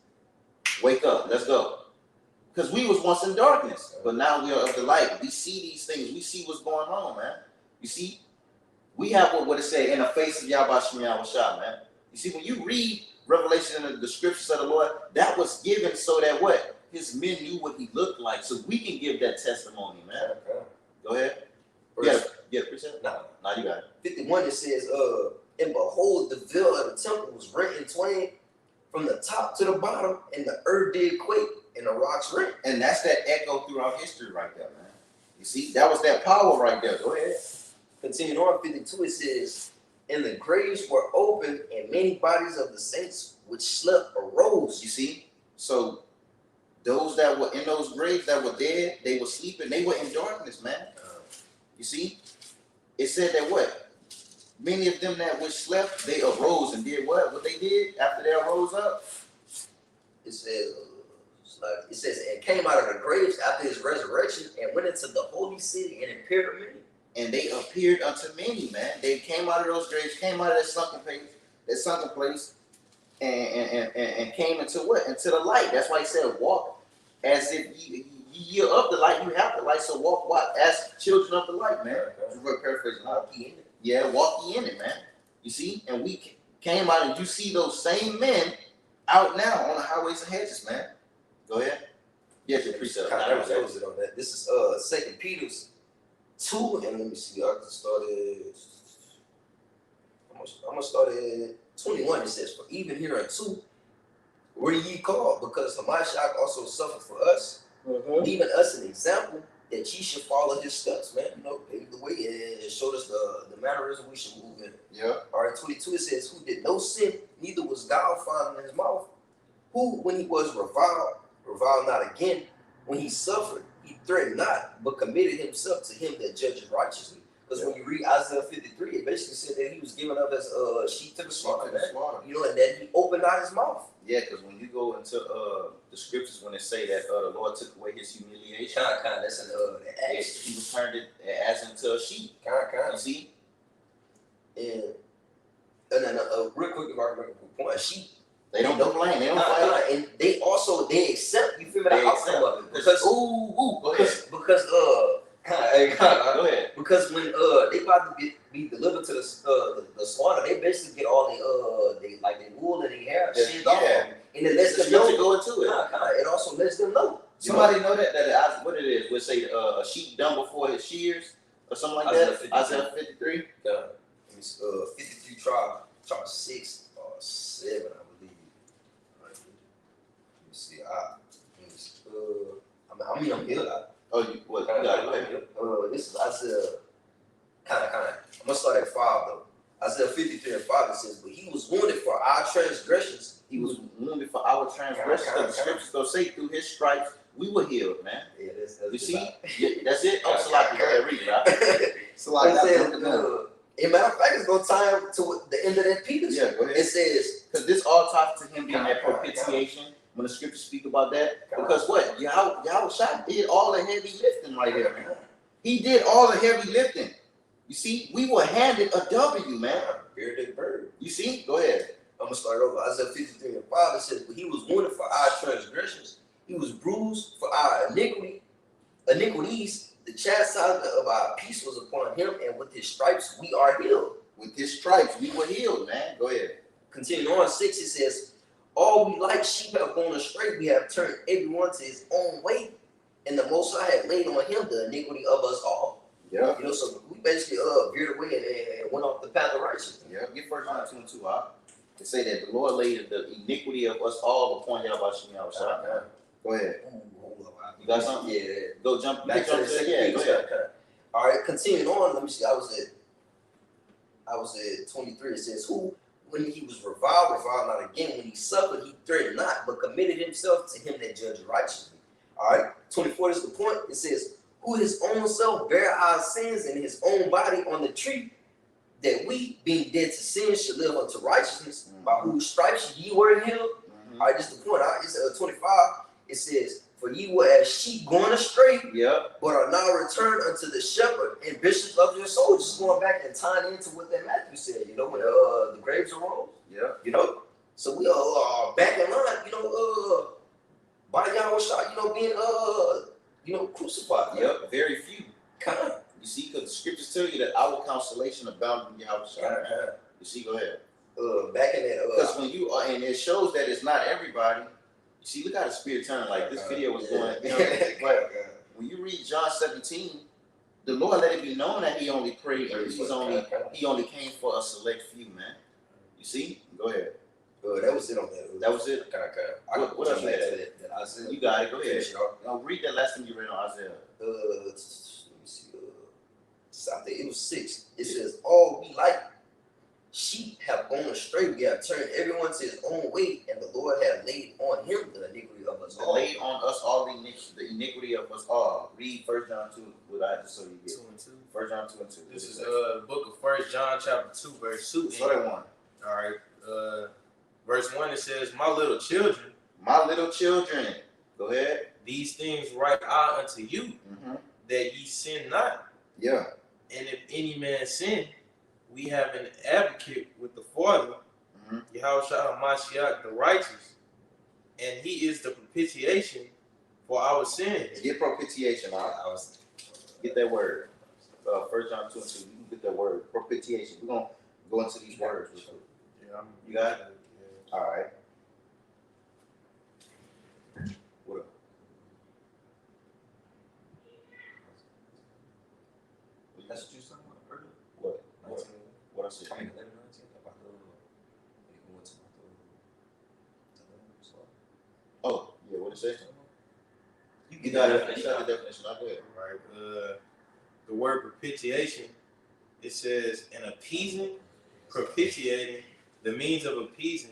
wake up, let's go. Because we was once in darkness, but now we are of the light. We see these things. We see what's going on, man. You see? We have what it say in the face of Yahweh Shah, man. You see, when you read Revelation and the scriptures of the Lord, that was given so that what? His men knew what he looked like, so we can give that testimony, man. Go ahead. Yeah, precept? No, you got it. 51, it says, and behold, the veil of the temple was rent in twain from the top to the bottom, and the earth did quake, and the rocks rent. And that's that echo throughout history right there, man. You see, that was that power right there. Go ahead. Continuing on, 52, it says, and the graves were opened, and many bodies of the saints which slept arose. You see? So those that were in those graves that were dead, they were sleeping, they were in darkness, man. You see? It said that what? Many of them that which slept, they arose and did what? What they did after they arose up? It says, and came out of the graves after his resurrection, and went into the holy city and appeared to many. And they appeared unto many, man. They came out of those graves, came out of that sunken place, and came into what? Into the light. That's why he said, walk as if you're of the light. You have the light, so walk as children of the light, man. Paraphrasing. Walk ye in it. Yeah, walk ye in it, man. You see? And we came out, and you see those same men out now on the highways and hedges, man. Go ahead. Yes, your precept. Kind of close it on that. This is 2 Peter's 2, and let me see. I can start at. I'm gonna start at 21. It says, for even here at 2, were ye called, because Hamashiach also suffered for us, leaving us an example that ye should follow his steps, man. You know, paved the way and showed us the mannerism we should move in. Yeah. All right, 22, it says, who did no sin, neither was guile found in his mouth, who, when he was reviled not again, when he suffered, he threatened not, but committed himself to him that judges righteously. Because when you read Isaiah 53, it basically said that he was given up as a sheep to the slaughter, man. You know, and that he opened not his mouth. Yeah, because when you go into the scriptures, when they say that the Lord took away his humiliation, That's in the Acts. he was turned it as into a sheep. You see? And then real quick, if I can make a quick point, a sheep. They don't complain. They don't fight. And they also accept, you feel me, the They outcome accept. of it. Because Go ahead. because Go ahead. because when they about to be delivered to the slaughter, they basically get all the wool and their hair shaved off, and it lets them know. Go into it. It also lets them know. Somebody know that what it is? We'll say a sheep done before his shears or something like that. Isaiah 53. 53 tribe 6 or 7, I believe. Let me see. I'm here. Oh, you what? You got it. This is Isaiah. Kind of. I'm gonna start at 5 though. Isaiah 53 and 5, it says, but he was wounded for our transgressions. He was wounded for our transgressions. The scriptures go say through his stripes we were healed, man. Yeah, You see? Yeah, that's it. I'm Salaki. Go ahead, read it, right? Salaki. In matter of fact, it's gonna tie him to the end of that Peter. Yeah, go ahead. It says, because this all talks to him being that propitiation when the scriptures speak about that. Because what? Yahweh Shah did all the heavy lifting right here, man. He did all the heavy lifting. You see, we were handed a W, man. bearded bird. You see? Go ahead. I'm gonna start over. Isaiah 53 and 5, it says, but he was wounded for our transgressions, he was bruised for our iniquities. The chastisement of our peace was upon him, and with his stripes we are healed. With his stripes, we were healed, man. Go ahead. Continuing on 6, it says, all we like sheep have gone astray, we have turned everyone to his own way, and the Most High had laid on him the iniquity of us all. Yeah. You know, so we basically veered away and went off the path of righteousness. Yeah. Get 1 John 2 and 2 out. It say that the Lord laid the iniquity of us all upon Yahweh outside. Go ahead. Hold up. You got something? Yeah. Go jump. Back to jump the second yeah, Peter. go ahead. All right, continuing on. Let me see. I was at 23. It says, "Who, when he was reviled not again. When he suffered, he threatened not, but committed himself to him that judged righteously." All right. 24 is the point. It says, "Who his own self bare our sins in his own body on the tree, that we, being dead to sin, should live unto righteousness, by whose stripes ye were healed." All right, this is the point. All right, it's 25. It says, "For ye were as sheep going astray, Yep. but are now returned unto the shepherd and bishop of your souls." Just going back and tying into what that Matthew said, you know, when the graves arose, Yep. you know. So we are back in line, you know, by Yahweh Shah, you know, being crucified. Yep. Very few. Kind of. You see, because the scriptures tell you that our consolation abounded in Yahweh. You see, go ahead. Back in that. Because when you are, and it shows that it's not everybody. You see, look how the spirit turning. Like this video was going. You know, but when you read John 17, the Lord let it be known that He only prayed. He only came for a select few, man. You see? Go ahead. That was it on that. That was it. What else you had? That Isaiah. You got it. Go ahead. Finish it off. Now read that last thing you read on Isaiah. Let me see. I think it was 6. It says, "All we like sheep have gone astray. We have turned everyone to his own way, and the Lord hath laid on him the iniquity of us all." Laid on us all the iniquity of us all. Read 1 John 2. What I just so you get. 2 and 2. 1 John 2 and 2. This is the book of 1 John chapter 2, verse 2. So that one. All right. Verse 1, it says, "My little children, My little children. Go ahead. these things write I unto you, Mm-hmm. that ye sin not. Yeah. And if any man sin, we have an advocate with the Father, Mm-hmm. Yahushua HaMashiach the righteous, and he is the propitiation for our sins." Get propitiation. Get that word. 1 John 2 and 2. You can get that word. Propitiation. We're going to go into these words. Yeah, You got it? Yeah. All right. What up? That's what you said. What? What I said? Oh, yeah, what it say? You got it. You got the definition. I'll go ahead. Right. The word propitiation, it says an appeasing, propitiating, the means of appeasing.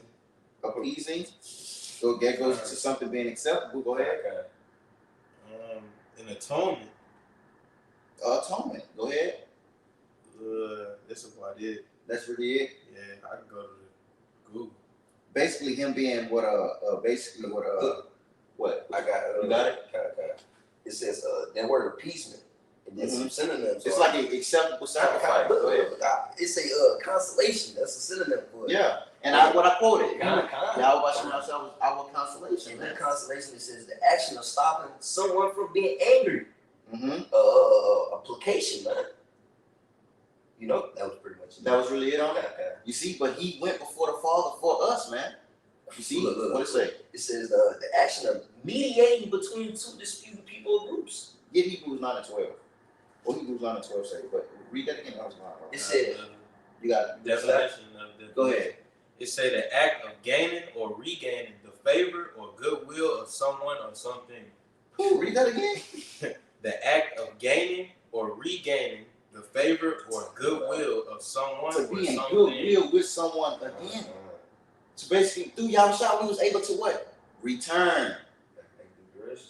Appeasing. So that goes to something being acceptable. Go ahead. An atonement. Atonement. Go ahead. That's about it. That's really it. Yeah, I can go to the Google. Basically, him being what what? I got You got it? It says that word appeasement, and then some synonyms. It's like an acceptable sacrifice. Go ahead. It's a consolation. That's a synonym for it. Yeah, and what I quoted. Kind. Y'all watching ourselves our consolation. And Man. that consolation, it says the action of stopping someone from being angry. Mm-hmm. Application, man. You know, that was pretty much it. That was really it on Okay. that. You see, but he went before the Father for us, man. You see, Look. what it say? It says the action of mediating between two disputing people or groups. Get Hebrews 9 and 12. Or Hebrews 9 and 12 say, but read that again. It said, You got it. Definition of the. Go ahead. It say the act of gaining or regaining the favor or goodwill of someone or something. Ooh, read that again. The act of gaining or regaining the favor or goodwill of someone To or be in something. goodwill with someone again. So basically, through Yahushua, we was able to what? Return.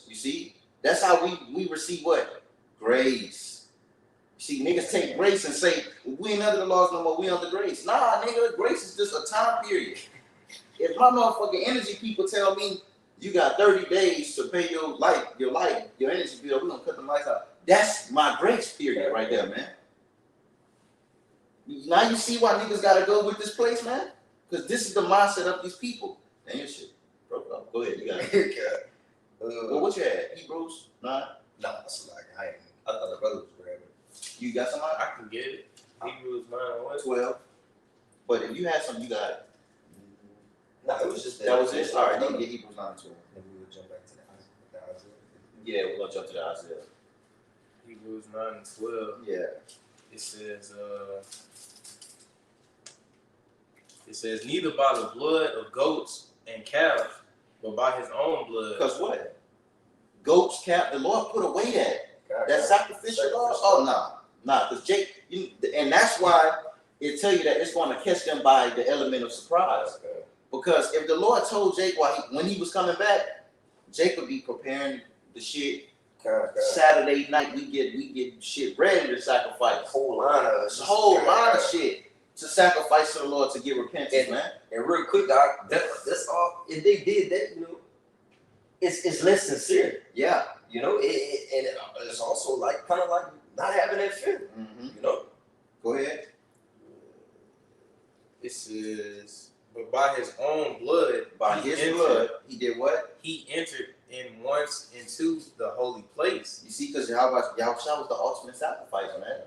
You see? That's how we receive what? Grace. You see, niggas take grace and say, we ain't under the laws no more, we under grace. Nah, nigga, grace is just a time period. If my motherfucking energy people tell me you got 30 days to pay your energy bill, we're gonna cut the lights out. That's my grace period right there, man. Now you see why niggas gotta go with this place, man? Because this is the mindset of these people. Damn your shit. Broke up. Go ahead, you got it. Well, what you had? Hebrews 9? Nah, that's like I thought the brother was grabbing. You got somebody? I can get it. Hebrews 9 and what? 12. But if you had some, you got it. Nah, it was just That was it? All right, you can get Hebrews 9 and 12. Then we would jump back to the Isaiah. Yeah, we're going to jump to the Isaiah. Hebrews 9 and 12. Yeah. It says, It says, neither by the blood of goats and calves, but by his own blood. Because what? Goats, calf, the Lord put away that. That sacrificial law? Oh, nah. Because and that's why it tell you that it's going to catch them by the element of surprise. Because if the Lord told Jake when he was coming back, Jake would be preparing the shit. Saturday night we get shit ready to sacrifice. Whole line of shit to sacrifice to the Lord to get repentance, man. And real quick, Doc, that's all. If they did that, you know, it's less sincere. Yeah. You know, and it's also like kind of like not having that fear. Mm-hmm. You know. Go ahead. It says, but by his own blood, By his blood, he did what? he entered in once into the holy place, You see, because Yahweh was the ultimate sacrifice, man.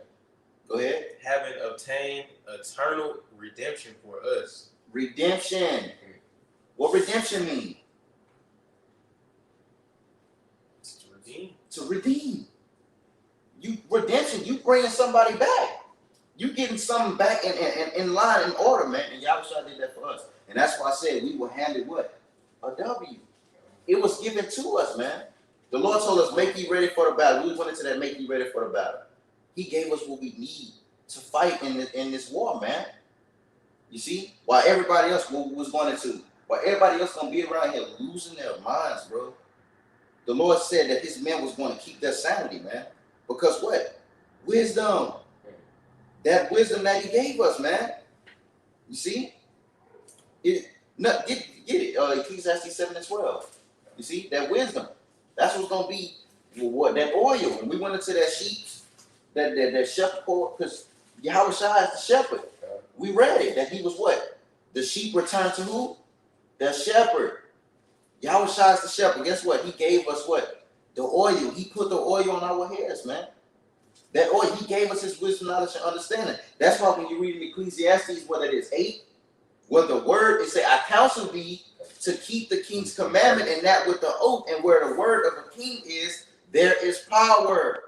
Go ahead. having obtained eternal redemption for us. Redemption. What redemption mean? To redeem. To redeem. Redemption, you bringing somebody back. You getting something back in line, in order, man. And Yahweh did that for us. And that's why I said we were handed what? A W. It was given to us, man. The Lord told us, make you ready for the battle. We went into that, make you ready for the battle. He gave us what we need to fight in this war, man. You see? While everybody else was going to be around here losing their minds, bro. The Lord said that his men was going to keep their sanity, man. Because what? Wisdom. That wisdom that he gave us, man. You see? Get it. Ecclesiastes 7:12. You see? That wisdom. That's what's going to be that oil. When we went into that sheep, that shepherd, because Yahweh Shai is the shepherd. We read it, that he was what? The sheep returned to who? The shepherd. Yahweh Shai is the shepherd. Guess what? He gave us what? The oil. He put the oil on our heads, man. That oil, he gave us his wisdom, knowledge, and understanding. That's why when you read in Ecclesiastes, whether it is 8, where the word, it say, I counsel thee to keep the king's commandment, and that with the oath, and where the word of the king is, there is power.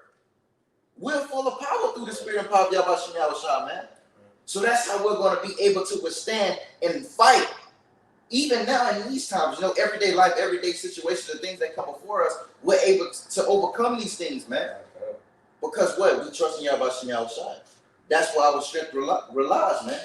We're full of power through the spirit and power of Yahweh Shai, man. So that's how we're going to be able to withstand and fight. Even now in these times, you know, everyday life, everyday situations, the things that come before us, we're able to overcome these things, man. Because what? We trust in Yahweh Shai. That's why our strength relies, man.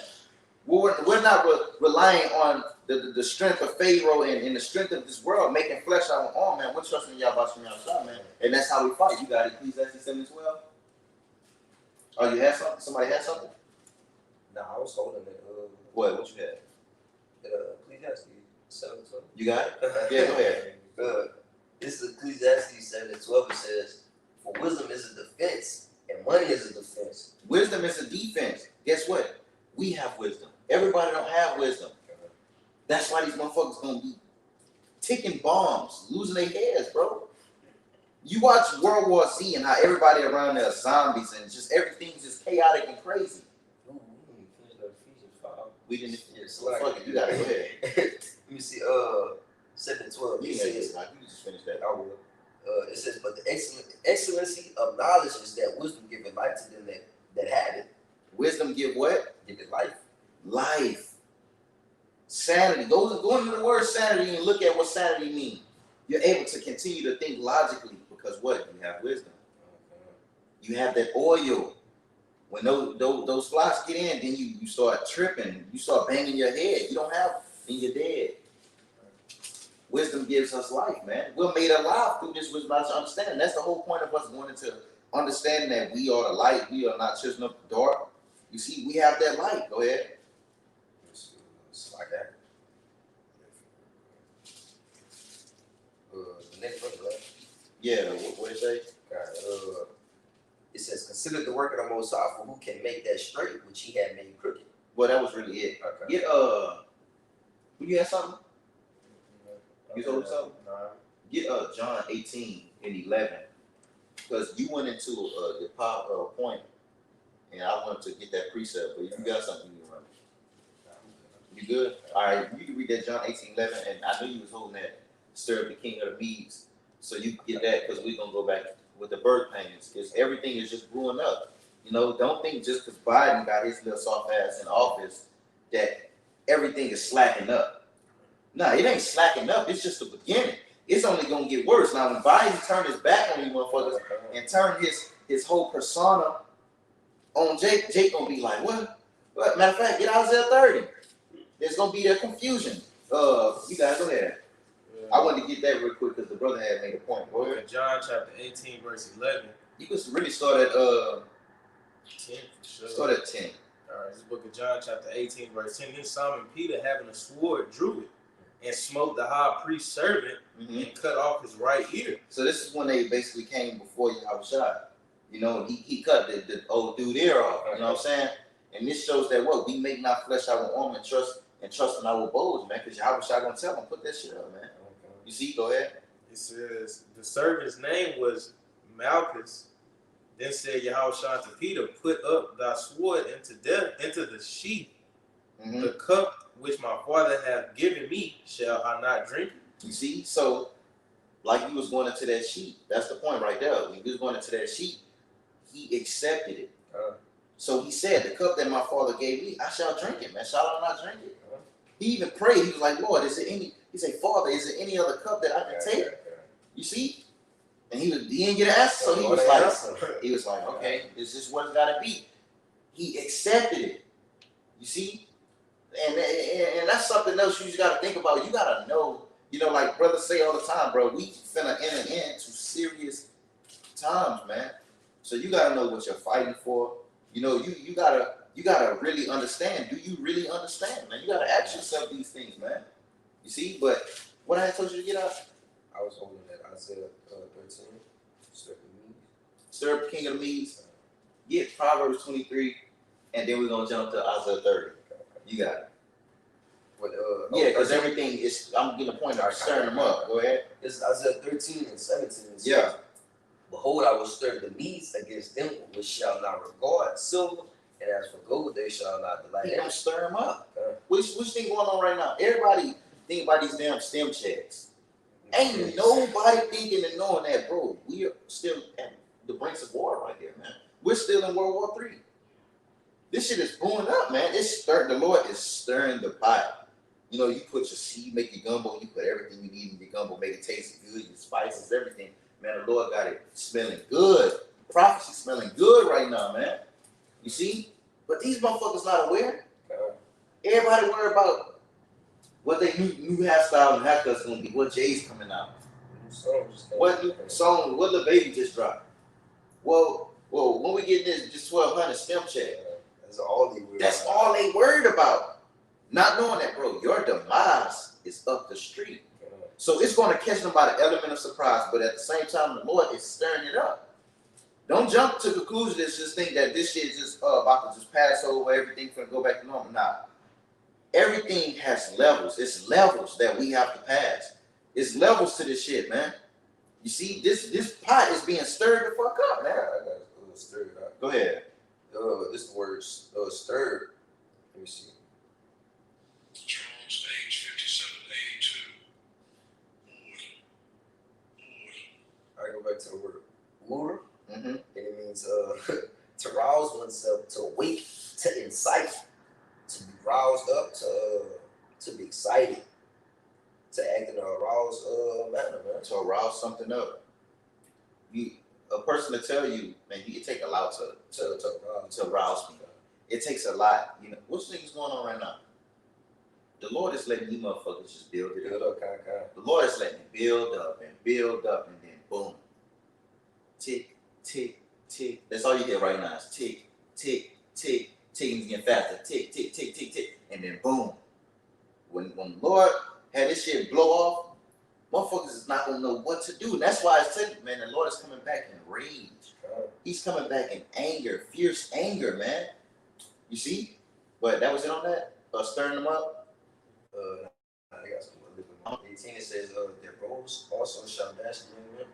We're not relying on the strength of Pharaoh and the strength of this world, making flesh our own, man. We're trusting Yahweh Shai, man. And that's how we fight. You got Ecclesiastes 7:12? Oh, you had something? Somebody had something? Nah, I was holding it. What you had? Ecclesiastes 7:12. You got it? Yeah, go ahead. This is Ecclesiastes 7:12. It says, for wisdom is a defense, and money is a defense. Wisdom is a defense. Guess what? We have wisdom. Everybody don't have wisdom. That's why these motherfuckers gonna be ticking bombs, losing their heads, bro. You watch World War Z and how everybody around there are zombies and just everything's just chaotic and crazy. Ooh, we finished Ephesians 5. We didn't. Yeah, Fuck it, you got to go ahead. Let me see. 7:12. You just finished that. I will. It says, but the excellency of knowledge is that wisdom giveth life to them that have it. Wisdom give what? Give it life. Life. Sanity. Go into the word sanity and look at what sanity means. You're able to continue to think logically because what? You have wisdom. You have that oil. When those flies get in, then you start tripping. You start banging your head. You don't have, then you're dead. Wisdom gives us life, man. We're made alive through this wisdom to understanding. That's the whole point of us going into understanding that we are the light. We are not children of the dark. You see, we have that light. Go ahead. It's like that. The next verse, right? Yeah, what it say? It says, consider the work of the Most High, for who can make that straight which he had made crooked. Well, that was really it. Okay. Get you had something? You told me something? Get John 18:11. Because you went into the point, and I wanted to get that precept, but if you got something, you can run it. You good? All right, you can read that John 18:11, and I knew you was holding that stir up the king of the Medes, so you can get that because we're gonna go back with the birth pains, because everything is just brewing up. You know, don't think just because Biden got his little soft ass in office that everything is slacking up. Nah, it ain't slacking up. It's just the beginning. It's only gonna get worse. Now, when Biden turned his back on you motherfuckers and turned his whole persona on Jake, Jake gonna be like, what? But matter of fact, get Isaiah 30. There's gonna be that confusion. You guys go ahead. I wanted to get that real quick because the brother had made a point. Go ahead. John chapter 18, verse 11. You could really start at 10 for sure. start at 10. All right, this book of John chapter 18, verse 10. Then Simon Peter, having a sword, drew it and smote the high priest's servant and cut off his right ear. So this is when they basically came before Yahushua. You know, he cut the old dude ear off. You know what I'm saying? And this shows that what we make not flesh our arm and trust in our bows, man. Because Yahushua gonna tell them, put that shit up, man. You see, go ahead. It says the servant's name was Malchus. Then said Yahushua to Peter, put up thy sword into the sheath. The cup which my father hath given me, shall I not drink it? You see, so like he was going into that sheet. That's the point right there. When he was going into that sheet, he accepted it. So he said, the cup that my father gave me, I shall drink it, man. Shall I not drink it? He even prayed. He was like, Lord, is there any? He said, Father, is there any other cup that I can take? You see? And he didn't get an answer, so he was like, okay, this is what it's gotta be. He accepted it. You see? And that's something else you just gotta think about. You gotta know, you know, like brothers say all the time, bro, we finna enter into serious times, man. So you gotta know what you're fighting for. You know, you gotta really understand. Do you really understand, man? You gotta ask yourself these things, man. You see? But what I told you to get out? I was holding that Isaiah 13. Sir, King of the Medes, get Proverbs 23, and then we're gonna jump to Isaiah 30. You got it. Yeah, because everything is, I'm getting a point of stirring them up. Go ahead. It's Isaiah 13 and 17. It says, Yeah. Behold, I will stir the Medes against them which shall not regard silver, and as for gold, they shall not delight He in gonna it. stir them up. Which thing going on right now? Everybody think about these damn stem checks. Ain't nobody thinking and knowing that, bro. We are still at the brinks of war right there, man. We're still in World War III. This shit is blowing up, man. The Lord is stirring the pot. You know, you put your seed, make your gumbo, you put everything you need in your gumbo, make it taste good, your spices, everything. Man, the Lord got it smelling good. Prophecy smelling good right now, man. You see? But these motherfuckers not aware. Everybody worry about what they new hairstyle and haircut's gonna be, what Jay's coming out. What new song, what the baby just dropped. Well, when we get this 1200 stem check, That's all they worry that's about. all they worried about. Not knowing that, bro, your demise is up the street. So it's going to catch them by the element of surprise, but at the same time, the Lord is stirring it up. Don't jump to conclusions and just think that this shit is just about to just pass over, everything's going to go back to normal. Nah. Everything has levels. It's levels that we have to pass. It's levels to this shit, man. You see, this pot is being stirred the fuck up, man. I got stirred up. Go ahead. This word stirred. Let me see. Charles Page 5782. I go back to the word mur, Mm-hmm. and it means to rouse oneself, to wake, to incite, to be roused up, to be excited, to act in a aroused manner, man. To arouse something up. A person to tell you, man, you can take a lot to arouse people. It takes a lot. You know, what's things going on right now? The Lord is letting you motherfuckers just build it up. The Lord is letting it build up, and then boom. Tick, tick, tick. That's all you get right now is tick, tick, tick, tick, and it's getting faster. Tick, tick, tick, tick, tick, and then boom. When the Lord had this shit blow off, motherfuckers is not gonna know what to do. And that's why I said, man, the Lord is coming back in rage. He's coming back in anger, fierce anger, man. You see? But that was it on that? Stirring them up? I got some more. 18 it says, their bows also shall dash the young men.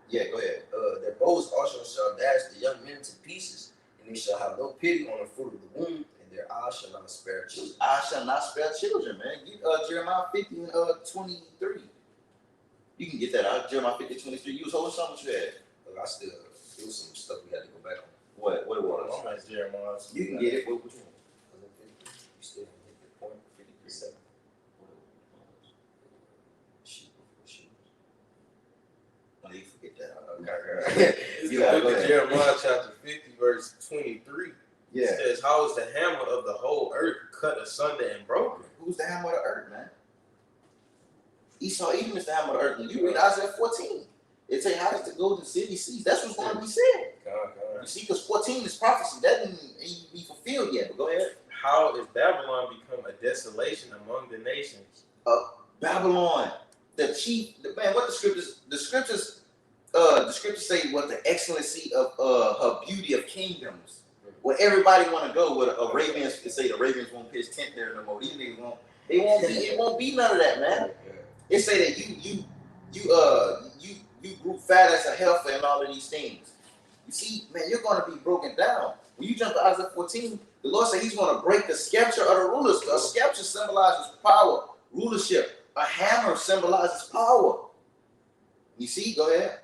Yeah, go ahead. Their bows also shall dash the young men to pieces, and they shall have no pity on the fruit of the womb, and their eyes shall not spare children. I shall not spare children, man. Get Jeremiah 50 and 23. You can get that out. Jeremiah 50, 23. You was holding something you had. I still, there was some stuff we had to go back on. What it was? I'm like Jeremiah. You can get it. Which one? You still hit the point The got it, book go of ahead. Jeremiah chapter 50 verse 23 Yeah. says, how is the hammer of the whole earth cut asunder and broken? Who's the hammer of the earth, man? Esau Edom is the hammer of the earth. When you read Isaiah 14, it say, how does the golden city cease? That's what's going to be said. You see, because 14 is prophecy. That didn't even be fulfilled yet. But go ahead. How is Babylon become a desolation among the nations? Babylon, man, what the scriptures say what the excellency of her beauty of kingdoms, where everybody want to go. With Arabians, they say the Arabians won't pitch tent there no more. These niggas won't. It won't be none of that, man. It say that you grew fat as a heifer and all of these things. You see, man, you're going to be broken down. When you jump to Isaiah 14, the Lord said He's going to break the scepter of the rulers. A scepter symbolizes power, rulership. A hammer symbolizes power. You see, go ahead.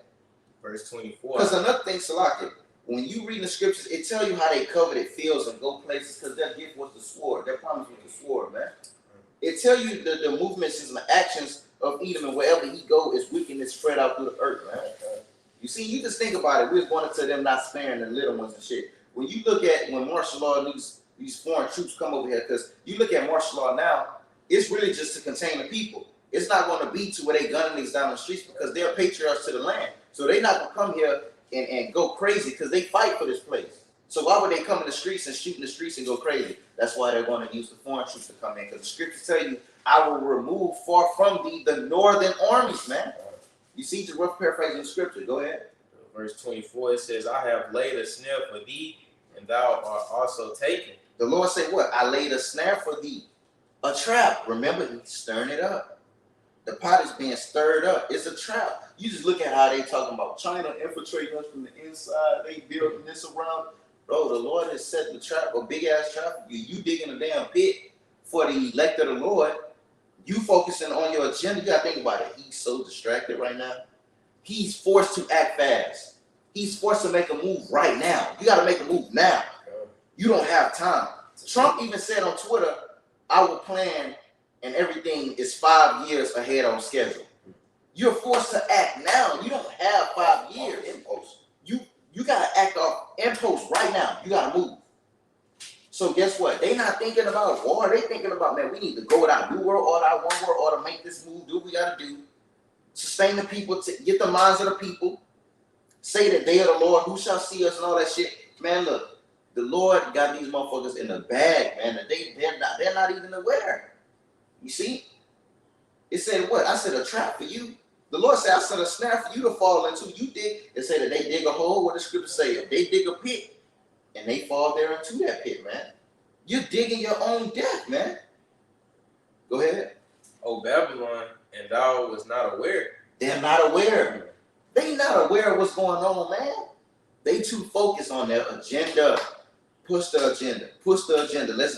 Verse 24. Because another thing, Salaki, when you read the scriptures, it tells you how they coveted fields and go places because their gift was the sword. Their promise was the sword, man. It tells you the movements and the actions of Edom, and wherever he go, is wickedness spread out through the earth, man. You see, you just think about it. We're going to them not sparing the little ones and shit. When you look at when martial law and these foreign troops come over here, because you look at martial law now, it's really just to contain the people. It's not going to be to where they gunning niggas down the streets because they're patriarchs to the land. So they're not going to come here and go crazy because they fight for this place. So why would they come in the streets and shoot in the streets and go crazy? That's why they're going to use the foreign troops to come in, because the scriptures tell you, I will remove far from thee the northern armies, man. You see, just rough paraphrasing the scripture. Go ahead. Verse 24, it says, I have laid a snare for thee, and thou art also taken. The Lord said what? I laid a snare for thee. A trap. Remember, He's stirring it up. The pot is being stirred up. It's a trap. You just look at how they talking about China infiltrating us from the inside. They building this around. Bro, the Lord has set the trap, a big ass trap for you. You digging a damn pit for the elect of the Lord. You focusing on your agenda. You gotta think about it. He's so distracted right now. He's forced to act fast. He's forced to make a move right now. You gotta make a move now. You don't have time. Trump even said on Twitter, our plan and everything is 5 years ahead on schedule. You're forced to act now. You don't have 5 years. Impulse. You gotta act off impulse right now. You gotta move. So guess what? They not thinking about war. They thinking about, man, we need to go with our new world order, our one world order, make this move, do what we gotta do. Sustain the people, get the minds of the people. Say that they are the Lord, who shall see us and all that shit. Man, look, the Lord got these motherfuckers in the bag, man. And they're not even aware. You see? It said what? I said a trap for you. The Lord said, I set a snare for you to fall into. You dig. It said that they dig a hole. What the scripture say? If they dig a pit and they fall there into that pit, man. You're digging your own death, man. Go ahead. O Babylon, and thou was not aware. They're not aware. They not aware of what's going on, man. They too focused on their agenda. Push the agenda. Push the agenda. Let's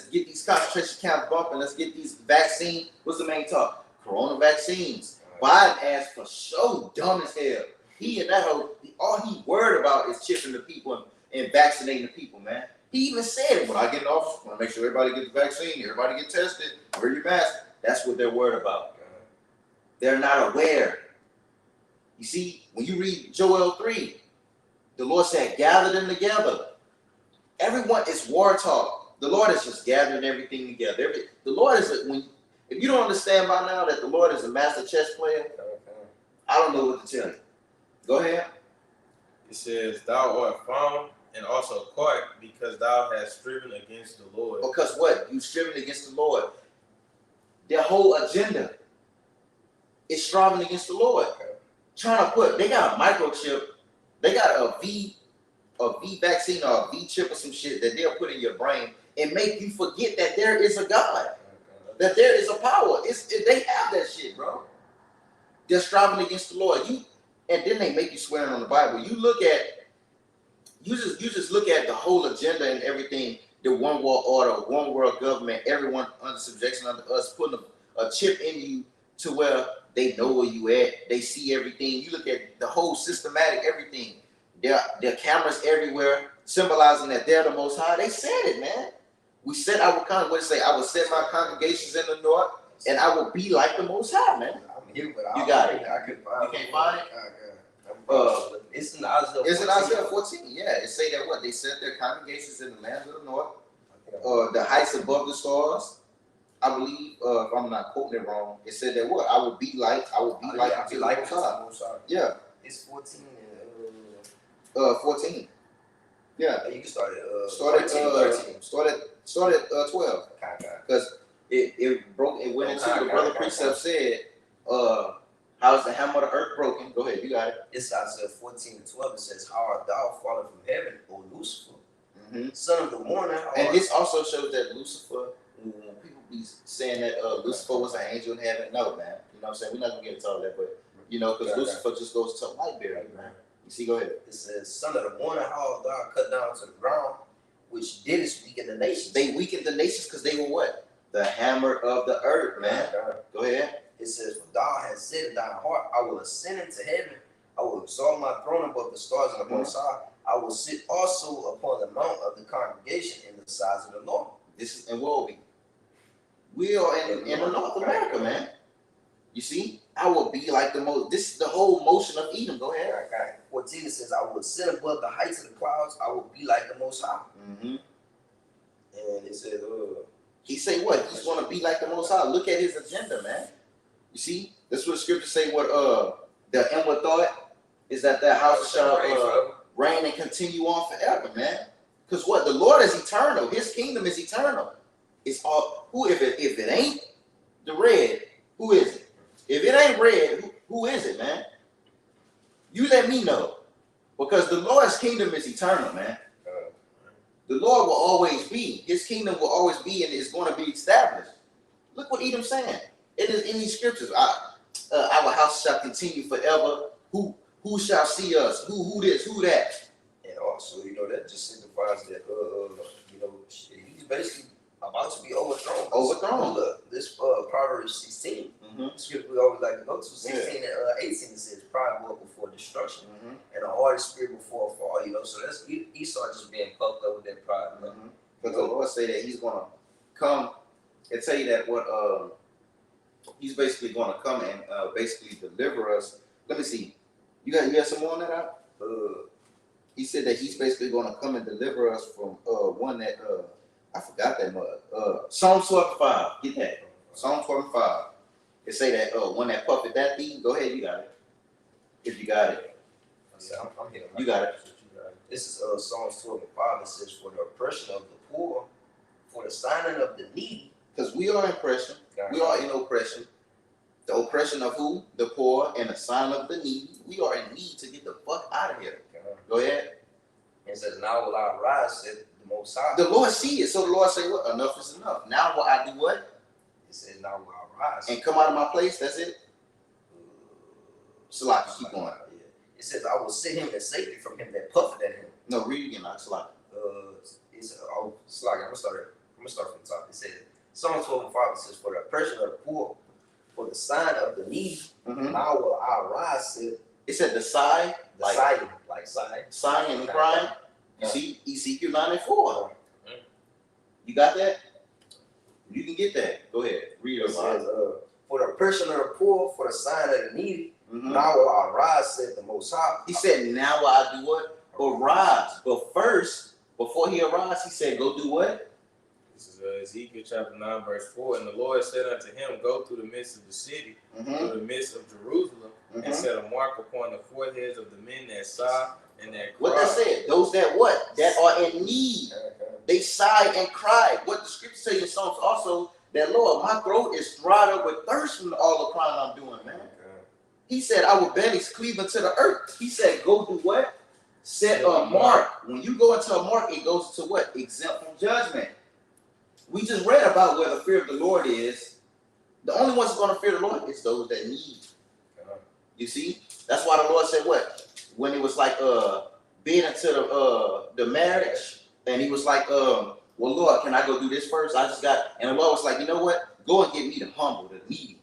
get these concentration camps bumping. Let's get these vaccines. What's the main talk? Corona vaccines. Biden asked for so dumb as hell. He and that whole, all he worried about is chipping the people and vaccinating the people, man. He even said it. When I get in office, I want to make sure everybody gets the vaccine, everybody get tested, wear your mask. That's what they're worried about. They're not aware. You see, when you read Joel 3, the Lord said, gather them together. Everyone is war talk. The Lord is just gathering everything together. The Lord is, if you don't understand by now that the Lord is a master chess player, I don't know what to tell you. Go ahead. It says, thou art found and also caught because thou hast striven against the Lord. Because what? You striven against the Lord. Their whole agenda is striving against the Lord. Trying to put, they got a microchip, they got a V vaccine or a V chip or some shit that they'll put in your brain and make you forget that there is a God, that there is a power. They have that shit, bro. They're striving against the Lord. And then they make you swearing on the Bible. You just look at the whole agenda and everything, the one world order, one world government, everyone under subjection under us, putting a chip in you to where they know where you at, they see everything. You look at the whole systematic, everything. There are cameras everywhere, symbolizing that they're the Most High. They said it, man. We said what did it say? I will set my congregations in the north, and I will be like the Most High, man. I'm here, but You got it. I couldn't find You can't find it? It's in Isaiah 14. Is it Isaiah 14? Yeah, it say that what? They set their congregations in the lands of the north, the heights above the stars. I believe, if I'm not quoting it wrong, it said that what? I will be like unto the Most High. Yeah. It's 14 14. Yeah. You can start at Start at 13. start at 12. Okay. Because it broke. It went into the brother precept said, how's the hammer of the earth broken? Go ahead, you got it. It's Isaiah 14 and 12. It says, "How art thou fallen from heaven, O Lucifer, Mm-hmm. son of the morning?" And this also shows that Lucifer, when people be saying that Lucifer was an angel in heaven, no, man. You know what I'm saying? We're not gonna get into all that, but you know, because Lucifer just goes to light bearing, man. You see, go ahead. It says, "Son of the morning, how art thou cut down to the ground, which didst weaken the nations." They weakened the nations because they were what? The hammer of the earth, man. Go ahead. It says, "For thou hast said in thine heart, I will ascend into heaven. I will exalt my throne above the stars and upon the side. I will sit also upon the mount of the congregation in the sides of the Lord." This is, and where are we? We are in North America, man. You see, I will be like the most. This is the whole motion of Edom. Go ahead. Okay. 14 says, "I will sit above the heights of the clouds. I will be like the Most High." Mm-hmm. And it says, He say what? He's going to be like the Most High. Look at his agenda, man. You see, that's what the scriptures say. What the inward thought is that house shall reign and continue on forever, man. Because what? The Lord is eternal. His kingdom is eternal. It's all who if it ain't the red, who is it? If it ain't red, who is it, man? You let me know. Because the Lord's kingdom is eternal, man. The Lord will always be. His kingdom will always be and is going to be established. Look what Edom's saying. It is in these scriptures. Our house shall continue forever. Who shall see us? Who this? Who that? and also, that just signifies that, he's basically about to be overthrown. Overthrown. Look, this Proverbs 16, Mm-hmm. scripture we always like to go to, 16 and 18, it says, "Pride will before destruction, Mm-hmm. and a haughty spirit before a fall." So that's Esau just being puffed up with that pride. Because the Lord say that He's gonna come and tell you that what He's basically gonna come and basically deliver us. Let me see. You got some more on that out? He said that He's basically gonna come and deliver us from one that I forgot that much. Psalm 25. Get that. Psalm 25. It say that one that puffed that thing. Go ahead, you got it. If you got it, I'm here. you got it. This is Psalms 12 and 5. It says, "For the oppression of the poor, for the signing of the needy." Because we are in oppression. We are in oppression. The oppression of who? The poor and the sign of the needy. We are in need to get the fuck out of here. Go ahead. It says, "Now will I rise," said the Most High. The Lord see it. So the Lord say, what? Enough is enough. Now will I do what? It says, "Now will I rise." And come out of my place. That's it. Salaki, keep going. It says, "I will set him in safety from him that puffeth at him." No, read again, Salaki. It's Slag. I'm gonna start from the top. It says, Psalm 12 and 5. It says, "For the oppression of the poor, for the sign of the needy, Mm-hmm. now will I rise," said It said the sigh, the like sighing, like sighing. sighing and crying. You see Ezekiel 9:4. You got that? You can get that. Go ahead. Read It it. says, "For the oppression of the poor, for the sign of the needy, Mm-hmm. now will I rise," said the Most High. He said, now will I do what? Arise. But first, before he arise, he said, go do what? This is Ezekiel chapter 9, verse 4. "And the Lord said unto him, Go through the midst of the city, Mm-hmm. through the midst of Jerusalem, and set a mark upon the foreheads of the men that sigh and that cry." What that said? Those that what? That are in need. They sigh and cry. What the scripture say in Psalms also, that Lord, my throat is dried up with thirst from all the crying I'm doing, man. He said, I will barely cleave into the earth. He said, go do what? Set a mark. When you go into a mark, it goes to what? Exempt from judgment. We just read about where the fear of the Lord is. The only ones who are going to fear the Lord is those that need. You see? That's why the Lord said what? When it was like bid into the marriage, and he was like, well, Lord, can I go do this first? I just got, and the Lord was like, you know what? Go and get me the humble, the needy.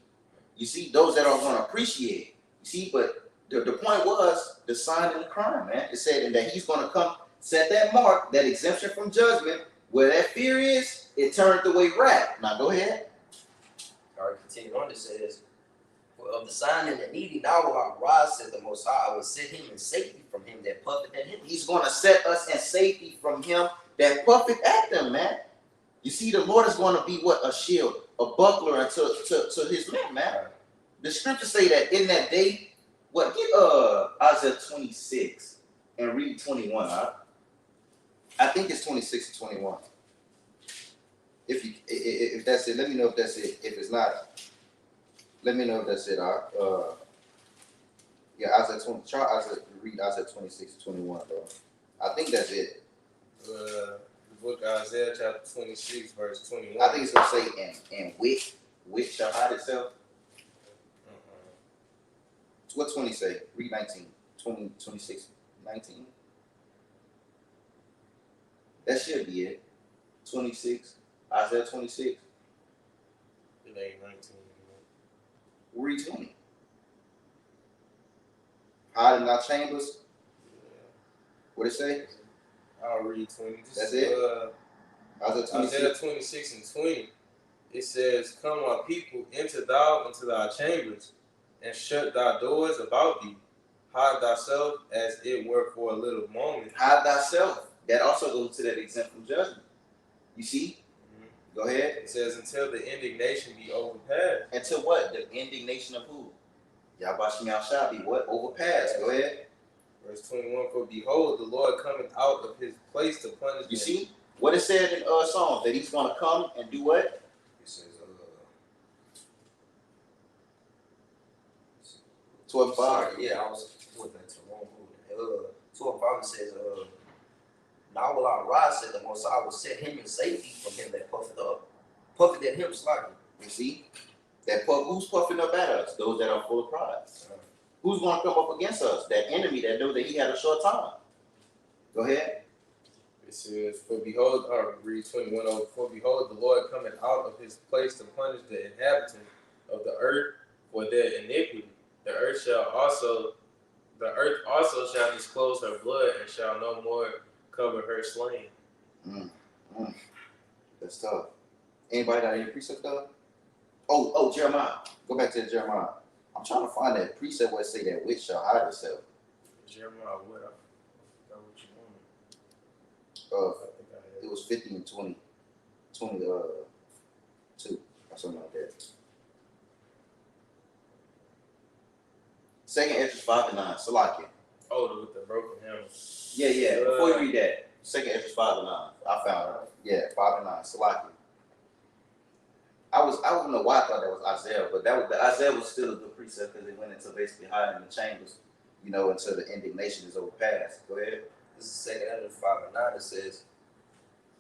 You see, those that are going to appreciate. You see, but the point was the sign and the crime, man. It said, and that he's going to come set that mark, that exemption from judgment. Where that fear is, it turned away wrath. Now go ahead. All right, continue on. It says, Of the sign and the needy, now will I rise, said the Most High. I will set him in safety from him that puffeth at him. He's going to set us in safety from him that puffeth at them, man. You see, the Lord is going to be what? A shield, a buckler unto to his men, man. The scriptures say that in that day, what? Get Isaiah 26 and read 21, huh? I think it's 26 and 21. If that's it, let me know if that's it. If it's not, let me know if that's it. Yeah, Isaiah 20. Try Isaiah. Read Isaiah 26 and 21, bro. I think that's it. The book of Isaiah chapter 26 verse 21. I think it's gonna say, and wit shall hide itself. What 20 say? Read 19. 20, 26, 19. That should be it. 26. Isaiah 26. It ain't 19. Read 20. Hide in our chambers. What it say? I'll read 20. That's it? Isaiah 26. Isaiah 26 and 20. It says, "Come, my people, enter thou into thy chambers, and shut thy doors about thee. Hide thyself as it were for a little moment." Hide thyself. That also goes to that exempt from judgment. You see? Go ahead. It says, "Until the indignation be overpassed." Until what? The indignation of who? Yahweh shall be what? Overpassed. Go ahead. Verse 21, "For behold, the Lord cometh out of his place to punish You them." see? What it said in Psalms, that he's going to come and do what? It says, 12:5. sorry, yeah, I was looking at the wrong movie. 12:5 says, now will I rise, said the Most High. I will set him in safety from him that puffeth at him slightly. You see? Who's puffing up at us? Those that are full of pride. Who's going to come up against us? That enemy that knew that he had a short time. Go ahead. It says, "For behold," I'll read 21 over, "For behold, the Lord cometh out of his place to punish the inhabitants of the earth for their iniquity. The earth also shall disclose her blood, and shall no more cover her slain." That's tough. Anybody got any precept though? Oh, Jeremiah. Go back to Jeremiah. I'm trying to find that precept where it say that witch shall hide herself. Jeremiah, what? I forgot what you wanted. I think I had It was 50 and 20. 22 or something like that. Second Ezra 5 and 9. Salakia. Oh, with the broken hammer. Yeah. Before you read that, Second Ezra 5 and 9. I found it. Yeah, 5 and 9. Salakia. I don't know why I thought that was Isaiah, but Isaiah was still a good precept because it went into basically hiding in the chambers, until the indignation is overpassed. Go ahead. This is 2 Ezra 5:9. It says,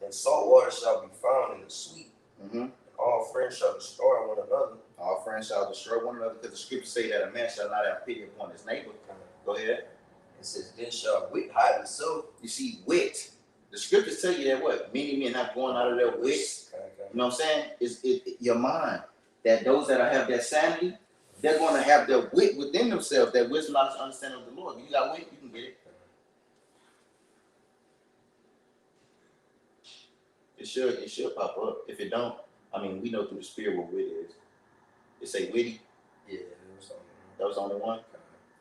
and salt water shall be found in the sweet. And all friends shall destroy one another. All friends shall destroy one another, because the scriptures say that a man shall not have pity upon his neighbor. Go ahead. It says, then shall wit hide himself. You see, wit. The scriptures tell you that what? Many men have gone out of their wits. You know what I'm saying? It's your mind. That those that have that sanity, they're going to have their wit within themselves, that wisdom, knowledge, understanding of the Lord. You got wit, you can get it. It should pop up. If it don't, we know through the spirit what wit is. It say witty. Yeah, it was something. That was the only one.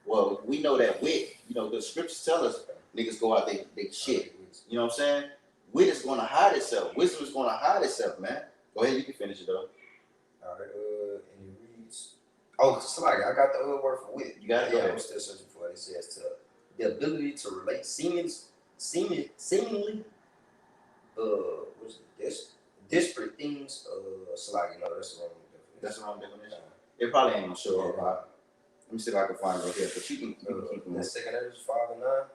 Well, we know that wit. The scriptures tell us niggas go out they shit. You know what I'm saying? Wit is going to hide itself. Wisdom is going to hide itself, man. Go ahead, you can finish it though. All right, and it reads. Oh, somebody, I got the word for wit. You got it? Yeah, Okay. I'm still searching for it. It says the ability to relate seemingly, what's it? Disparate things. That's the wrong definition. That's the wrong definition. It probably ain't gonna show up. Right? Let me see if I can find it right here. But you can keep them. That's 2 Ezra 5 and 9. I'm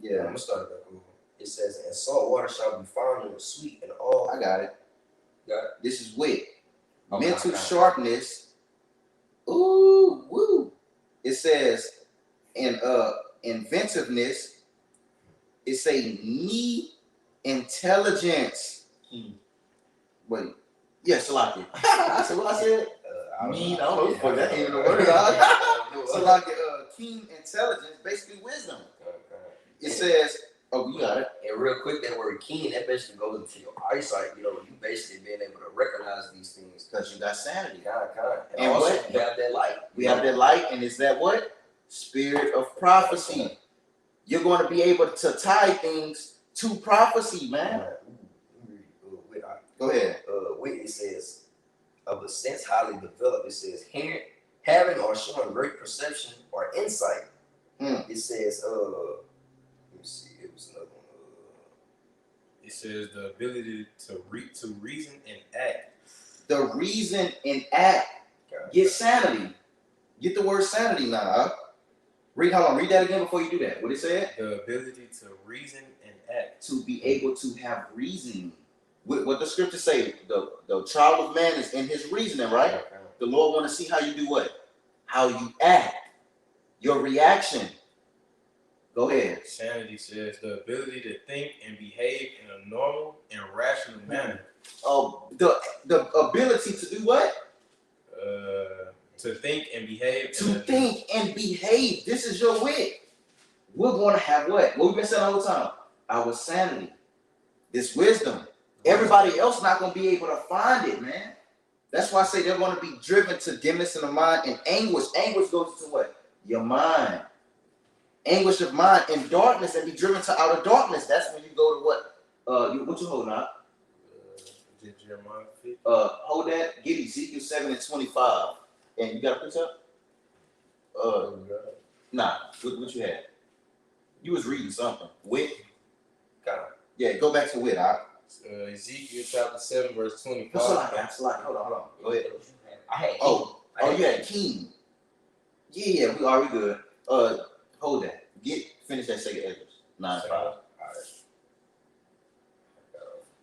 Yeah, gonna start at Google. It says, and salt water shall be found in the sweet and all. I got it. Got it? This is wit. Okay, Mental okay. sharpness. Ooh, woo. It says, and inventiveness. It say intelligence. Wait. Yeah, Salaki. I said what I said. I I don't know. Fuck, that ain't even a word. So Salaki, keen intelligence, basically wisdom. It says Oh, you got it. And real quick, that word keen, that basically goes into your eyesight. You know, you basically being able to recognize these things. Because you got sanity. Kind. And also, what? you have that light. We have that light, and is that what? Spirit of prophecy. You're going to be able to tie things to prophecy, man. Go ahead. It says, of a sense highly developed, it says, having or showing great perception or insight. It says, let me see, it was another one. It says the ability to reason and act. The reason and act. Get sanity. Get the word sanity now. Read that again before you do that. What it said? The ability to reason and act. To be able to have reasoning. What the scripture say, the child of man is in his reasoning, right? The Lord want to see how you do what? How you act. Your reaction. Go ahead. Sanity says the ability to think and behave in a normal and rational manner. Oh, the ability to do what? To think and behave. To think and behave. This is your wit. We're going to have what? What we've been saying all the time. Our sanity. This wisdom. Everybody else not going to be able to find it, man. That's why I say they're going to be driven to dimness in the mind and anguish. Anguish goes to what? Your mind. Anguish of mind and darkness, and be driven to outer darkness. That's when you go to what? What you holding up? Jeremiah 50. Hold that. Get Ezekiel 7:25. And you got a precept? Nah. What you had? You was reading something. Wit. Yeah. Go back to wit. Ezekiel chapter 7 verse 25. Hold on. Go ahead. I had You had king. Yeah. We are good. Hold that. Finish that second Ezra 9:5.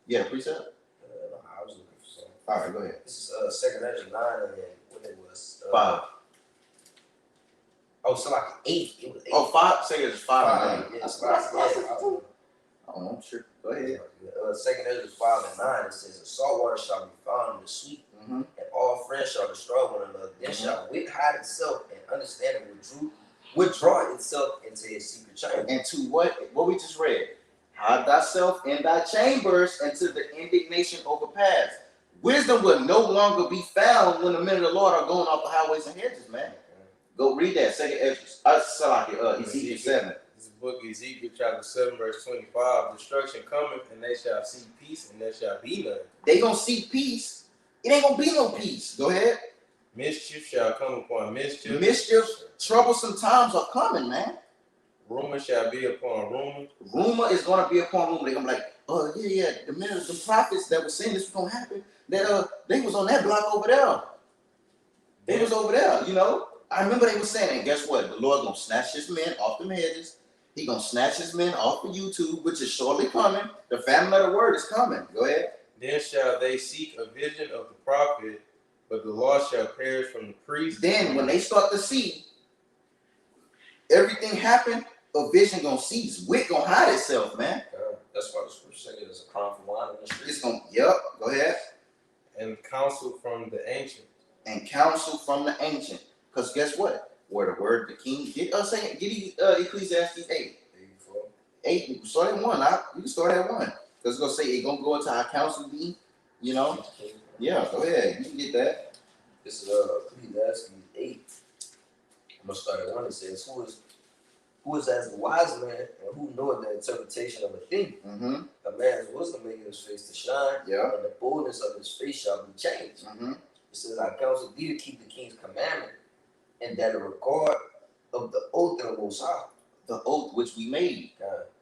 Yeah, precept. I was looking for something. All right, go ahead. This is second Ezra 9, and then what it was 5. Oh, so like 8. It was 8. Oh, 5. Second Ezra 5 and 9. Yeah, it's 5. Oh, I'm sure. Go ahead. Second Ezra 5 and 9. It says, "A salt water shall be found in the sweet, and all friends shall destroy one another. Then shall wit hide itself, and understanding withdraw itself into his secret chamber." And to what? What we just read. Hide thyself in thy chambers until the indignation overpass. Wisdom will no longer be found when the men of the Lord are going off the highways and hedges, man. Go read that. Second Ezra, Ezekiel 7. This book Ezekiel chapter 7 verse 25. Destruction cometh, and they shall see peace, and there shall be none. They gonna see peace. It ain't gonna be no peace. Go ahead. Mischief shall come upon mischief. Troublesome times are coming, man. Rumor shall be upon rumor. Rumor is gonna be upon rumor. They're gonna be like, oh yeah, the prophets that were saying this was gonna happen, that they was on that block over there. They was over there, you know. I remember they were saying, and guess what? The Lord gonna snatch his men off the hedges. He gonna snatch his men off of YouTube, which is surely coming. The famine of the word is coming. Go ahead. Then shall they seek a vision of the prophet, but the law shall perish from the priest. Then when they start to see everything happen, a vision gonna cease. Wit gonna hide itself, man. That's why the scripture says there's a crown for wine in the street. It's gonna, go ahead. And counsel from the ancient. And counsel from the ancient. Because guess what? Where the word the king get Ecclesiastes 8. 8, start at 1. You can start at 1. Because it's gonna say it's gonna go into our counsel be, you know. Yeah, go ahead. You can get that. This is Ecclesiastes 8. I'm gonna start at 1. It says, Who is as a wise man, and who knoweth the interpretation of a thing? A man's wisdom maketh his face to shine, and the boldness of his face shall be changed. It says, I counsel thee to keep the king's commandment, and that a regard of the oath of the Most High. The oath which we made.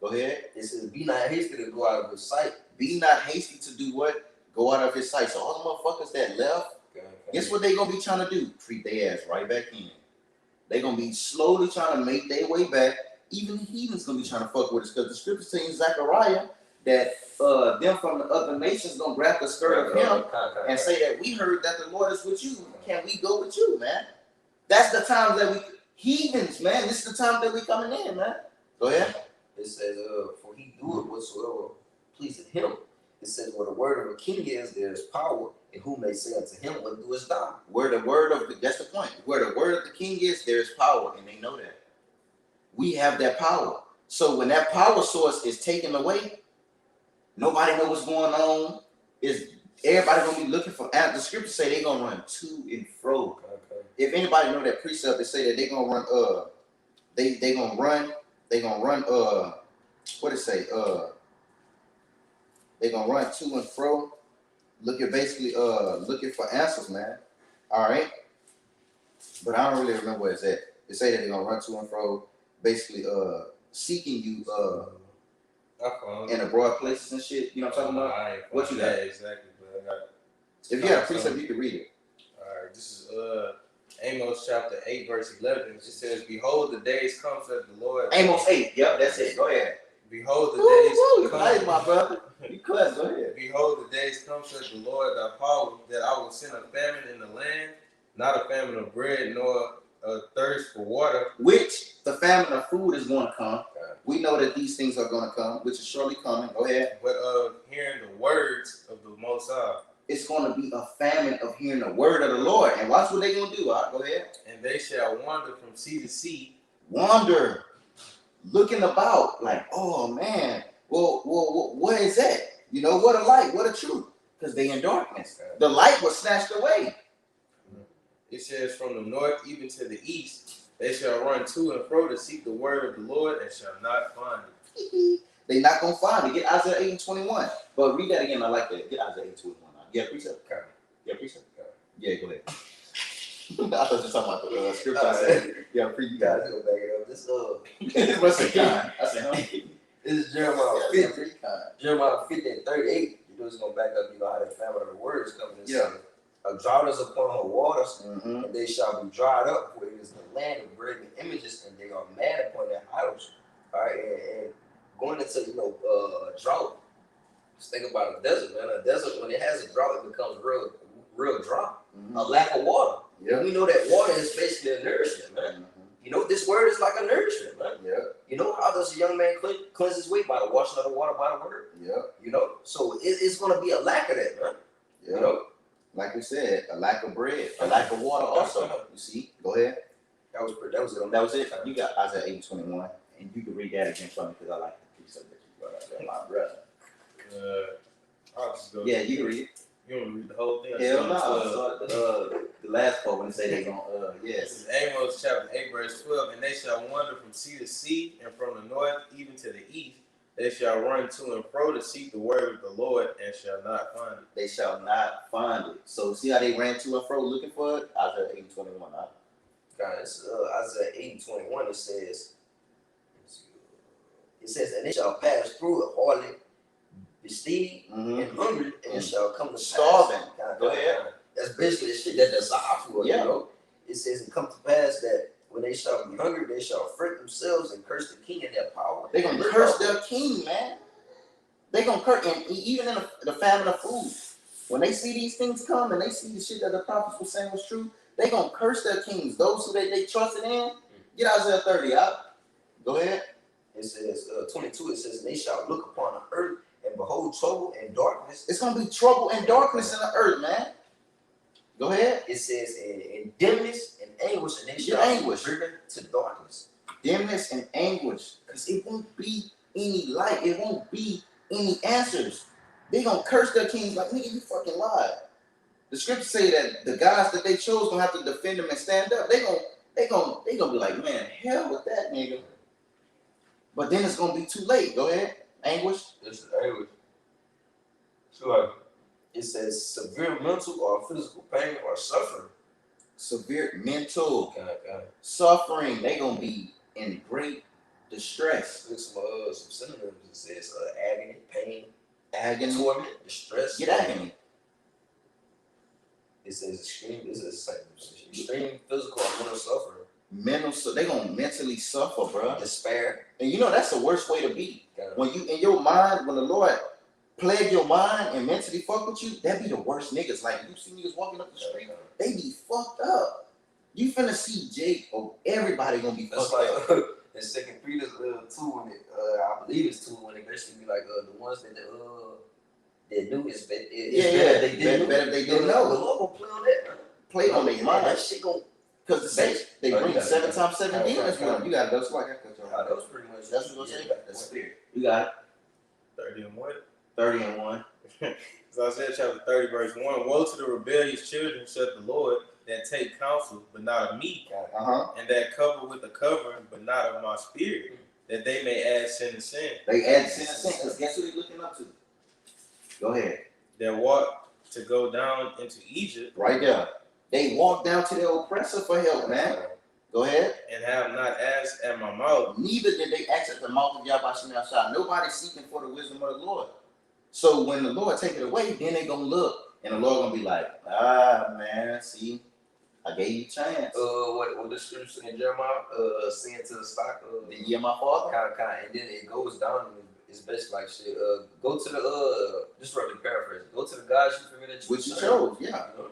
Go ahead. It says, be not hasty to go out of his sight. Be not hasty to do what? Go out of his sight. So all the motherfuckers that left, guess what they gonna be trying to do? Creep their ass right back in. They gonna be slowly trying to make their way back. Even the heathens gonna be trying to fuck with us, because the scripture saying Zechariah that them from the other nations gonna grab the skirt of him and say that we heard that the Lord is with you. Can we go with you, man? That's the time that we heathens, man. This is the time that we coming in, man. Go ahead. It says, for he doeth whatsoever pleaseth him. It says, where the word of a king is, there is power, and who may say unto him, what doest thou? Where the word of that's the point. Where the word of the king is, there is power, and they know that. We have that power. So when that power source is taken away, nobody know what's going on. Is everybody gonna be looking for? The scriptures say they gonna run to and fro. Okay. If anybody know that precept, they say that they gonna run. They gonna run. They gonna run. What it say? They gonna run to and fro, looking for answers, man. All right. But I don't really remember where it's at. They say that they're gonna run to and fro, basically seeking you in the broad places and shit. You know what I'm talking about? What you got? Exactly, but I got. If you got a precept, you can read it. All right, this is Amos chapter 8, verse 11. It says, "Behold, the days come," said the Lord. Amos 8. Yep, that's it. Go ahead. Behold, the Woo, days woo, come. nice, my brother. You class. Go ahead. Behold, the days come, says the Lord thy power, that I will send a famine in the land, not a famine of bread, nor a thirst for water. Which the famine of food is going to come. We know that these things are going to come, which is surely coming. Go ahead. But of hearing the words of the Most High. It's going to be a famine of hearing the word of the Lord. And watch what they're going to do. All right, go ahead. And they shall wander from sea to sea. Wander. Looking about. Like, oh, man. Well, what is that? You know, what a light, what a truth. Because they in darkness. The light was snatched away. It says, from the north even to the east, they shall run to and fro to seek the word of the Lord and shall not find it. They not going to find it. Get Isaiah 8 and 21. But read that again. I like that. Get Isaiah 8 and 21. Yeah, precept. Yeah, precept. Yeah, go ahead. I thought you were talking about the scripture. I said, yeah, you got Gotta go back it up. This What's the kind? I said, huh? this is Jeremiah Yeah, 50. Jeremiah 50 and 38. You know it's gonna back up, you know, how the famine of the word is coming. Yeah. A drought is upon her waters, Mm-hmm. and they shall be dried up, for it is the land of graven images, and they are mad upon their idols. All right, and going into a drought. Just think about a desert, man. A desert, when it has a drought, it becomes real dry. Mm-hmm. A lack of water. Yeah. And we know that water is basically a nourishment, man. Mm-hmm. You know, this word is like a nourishment, man. Yeah. You know, how does a young man cleanse his weight? By the washing of the water by the word. Yeah. You know, so it's going to be a lack of that, man. Yeah. You know, Like we said, a lack of bread, a lack of water also. You see? Go ahead. that was it. On That was it. You got Isaiah 8 and 21. And you can read that again for me because I like the piece of that you brought up there, my brother. I'll just go. Yeah, you can read it. You want to read the whole thing? Hell no. The last part when they say they gonna This yes. is Amos chapter 8, verse 12. And they shall wander from sea to sea, and from the north even to the east. They shall run to and fro to seek the word of the Lord, and shall not find it. They shall not find it. So see how they ran to and fro looking for it? Isaiah 8 and 21. Huh? Guys, Isaiah 8 and 21, it says, and they shall pass through it hardly besteed Mm-hmm. and hungry, and shall come to Starving. pass. Go ahead. That's basically the shit that desire for it, Yeah. you know. It says, and come to pass that when they shall be hungry, they shall fret themselves and curse the king in their power. They're going to curse their king, man. They're going to curse, and even in the famine of food, when they see these things come and they see the shit that the prophets were saying was true, they're going to curse their kings. Those who they trusted in, get Isaiah 30 out. Go ahead. It says, 22, it says, and they shall look upon the earth and behold trouble and darkness. It's going to be trouble and darkness in the earth, man. Go ahead. It says, in dimness and anguish, and they Yeah, shall anguish. be driven to darkness. Dimness and anguish. Because it won't be any light. It won't be any answers. They're going to curse their kings like, nigga, you fucking lied. The scriptures say that the guys that they chose going to have to defend them and stand up. They gonna be like, man, hell with that nigga. But then it's going to be too late. Go ahead. Anguish. This is anguish. So it says severe mental or physical pain or suffering. Severe mental Okay. suffering. They're going to be in great distress. Look some synonyms. It says agony, pain, Agony. torment, distress. Get agony. It says extreme. This is extreme physical or mental suffering. So they're going to mentally suffer, bro. Despair. And you know that's the worst way to be. Okay. When you in your mind, when the Lord plague your mind and mentally fuck with you, that be the worst niggas. Like you see niggas walking up the street, they be fucked up. You finna see Jake or everybody gonna be That's fucked like up. in Second Peter 2 when it I believe it's 2 when it basically be like the ones that knew it's better. Yeah, They didn't better if they didn't The know. Lord gonna play on that, man. Play on their That mind. shit gonna. Because they bring 7 times 7 demons with them. You gotta go. So like I cut you off. That was pretty much measure. That's what I'm saying. Yeah. That's spirit. You got it. 30 and 1. 30 and 1. So Isaiah chapter 30, verse 1. Woe to the rebellious children, said the Lord, that take counsel, but not of me, and that cover with a covering, but not of my spirit, that they may add sin to sin. They add sin to sin, because guess who they looking up to? Go ahead. That walk to go down into Egypt, Right there. They walk down to their oppressor for help, man. Go ahead. and have not asked at my mouth. Neither did they ask at the mouth of Yahweh Shemel. Nobody's seeking for the wisdom of the Lord. So when the Lord take it away, then they gonna look, and the Lord gonna be like, man, see, I gave you a chance. What the scripture in Jeremiah, saying to the stock, Did you hear my father? kind, and then it goes down. It's basically like shit. Go to the just roughly paraphrase. Go to the gods you familiar that Which you serve. chose, yeah. You know?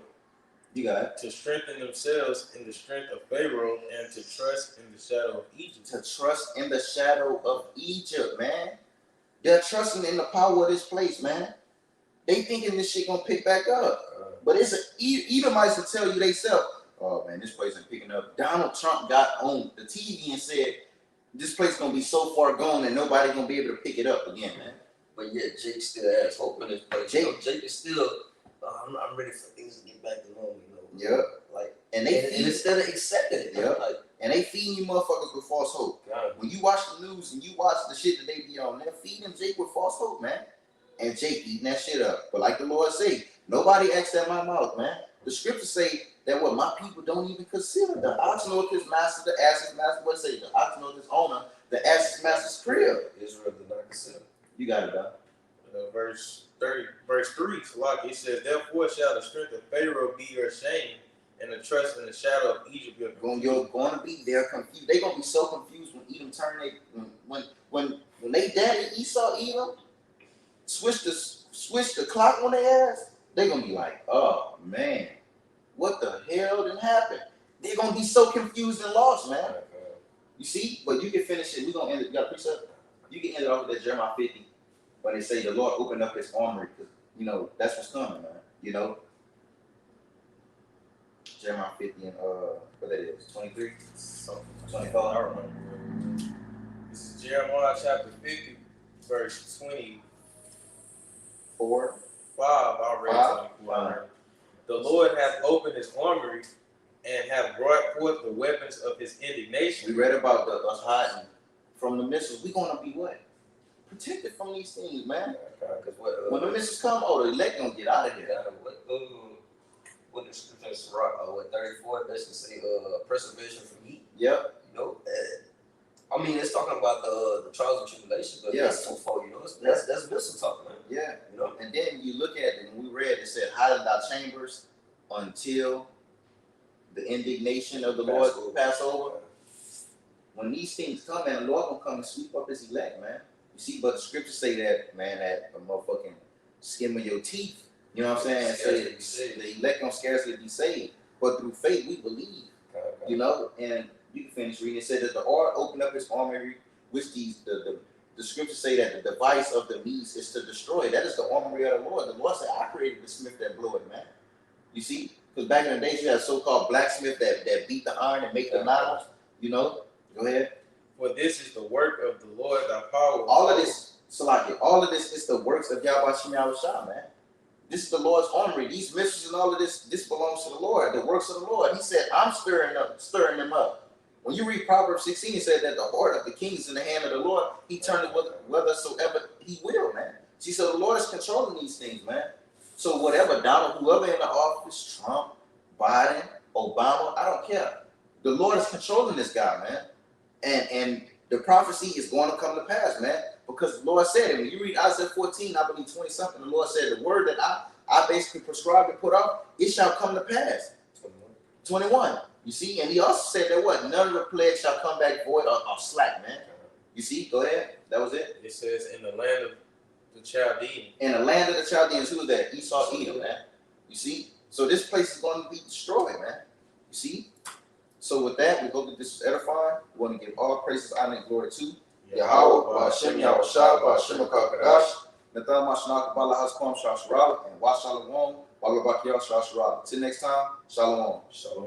You got it. To strengthen themselves in the strength of Pharaoh, and to trust in the shadow of Egypt. To trust in the shadow of Egypt, man. They're trusting in the power of this place, man. They thinking this shit gonna pick back up. But it's Edomites will tell you they self, oh man, this place ain't picking up. Donald Trump got on the TV and said, this place gonna be so far gone that nobody gonna be able to pick it up again, man. But yeah, Jake still has hope in this place. Jake is still. I'm ready for things to get back to normal. You know. Yep. Like And and instead of accepting it, Yep. like And they feeding you motherfuckers with false hope. God, When you watch the news and you watch the shit that they be on, they're feeding Jake with false hope, man. And Jake eating that shit up. But like the Lord say, nobody acts at my mouth, man. The scriptures say that what my people don't even consider. The ox knoweth his master, the ass his master. What say? The ox knoweth his owner, the ass his master's crib. Israel did not consider. You got it, done. Verse 30, verse 3, Salaki, it says, therefore shall the strength of Pharaoh be your shame, and the trust in the shadow of Egypt your You're gonna be there confused. They're gonna be so confused when Edom turn they when they daddy Esau Edom switch the clock on their ass, they're gonna be like, oh man, what the hell done happened? They're gonna be so confused and lost, man. You see, but you can finish it. We're gonna end it. You got a precept? You can end it off with that Jeremiah 50 when they say the Lord opened up his armory, because you know that's what's coming, man. You know. Jeremiah 50 and what that is, 23? something. 24. I remember. This is Jeremiah chapter 50, verse 24. 4. 5, I read 24. The Lord hath opened his armory and have brought forth the weapons of his indignation. We read about us hiding from the missiles. We're gonna be what? Protected from these things, man. Because When the missiles come, the elect gonna get out of here. What the scripture is what 34 basically say preservation from heat. Yep. You know, I mean it's talking about the trials and tribulations, but Yeah. that's so far, you know, that's missile talk, man. Yeah. You know, And then you look at it, and we read it said, hide in thy chambers until the indignation of the Lord pass over. When these things come, man, the Lord gonna come and sweep up his elect, man. You see, but the scriptures say that, man, that a motherfucking skin of your teeth. You know what I'm saying? Say the elect gonna scarcely be saved, but through faith we believe. You know, and you can finish reading. It said that the Lord opened up his armory, which the scriptures say that the device of the beast is to destroy. That is the armory of the Lord. The Lord said, I created the smith that blew it, man. You see, because back in the days you had a so-called blacksmith that beat the iron and make the knives. You know, go ahead. For this is the work of the Lord thy power. All of this, Salaki, all of this is the works of Yahweh Shemel Shah, man. This is the Lord's armory. These missiles and all of this belongs to the Lord, the works of the Lord. He said, I'm stirring them up. When you read Proverbs 16, it said that the heart of the king is in the hand of the Lord. He turned it whithersoever he will, man. See, so the Lord is controlling these things, man. So whatever, Donald, whoever in the office, Trump, Biden, Obama, I don't care. The Lord is controlling this guy, man. And the prophecy is going to come to pass, man. Because the Lord said it. When you read Isaiah 14, I believe 20-something, the Lord said the word that I basically prescribed and put out, it shall come to pass. 21. You see? And he also said that what? None of the plagues shall come back void or slack, man. You see? Go ahead. That was it. It says in the land of the Chaldeans. In the land of the Chaldeans, who was that? Esau, Edom, man. You see? So this place is going to be destroyed, man. You see? So with that, we hope that this is edifying. We want to give all praises, honor, and glory to Yahweh, Hashem, Yahweh Shah, Hashem, Kakadash, Nathal Mashanaka, Bala Hasquam, Shasharala, and Washalawam, Bala Bakia, Shasharala. Till next time, Shalom. Shalom.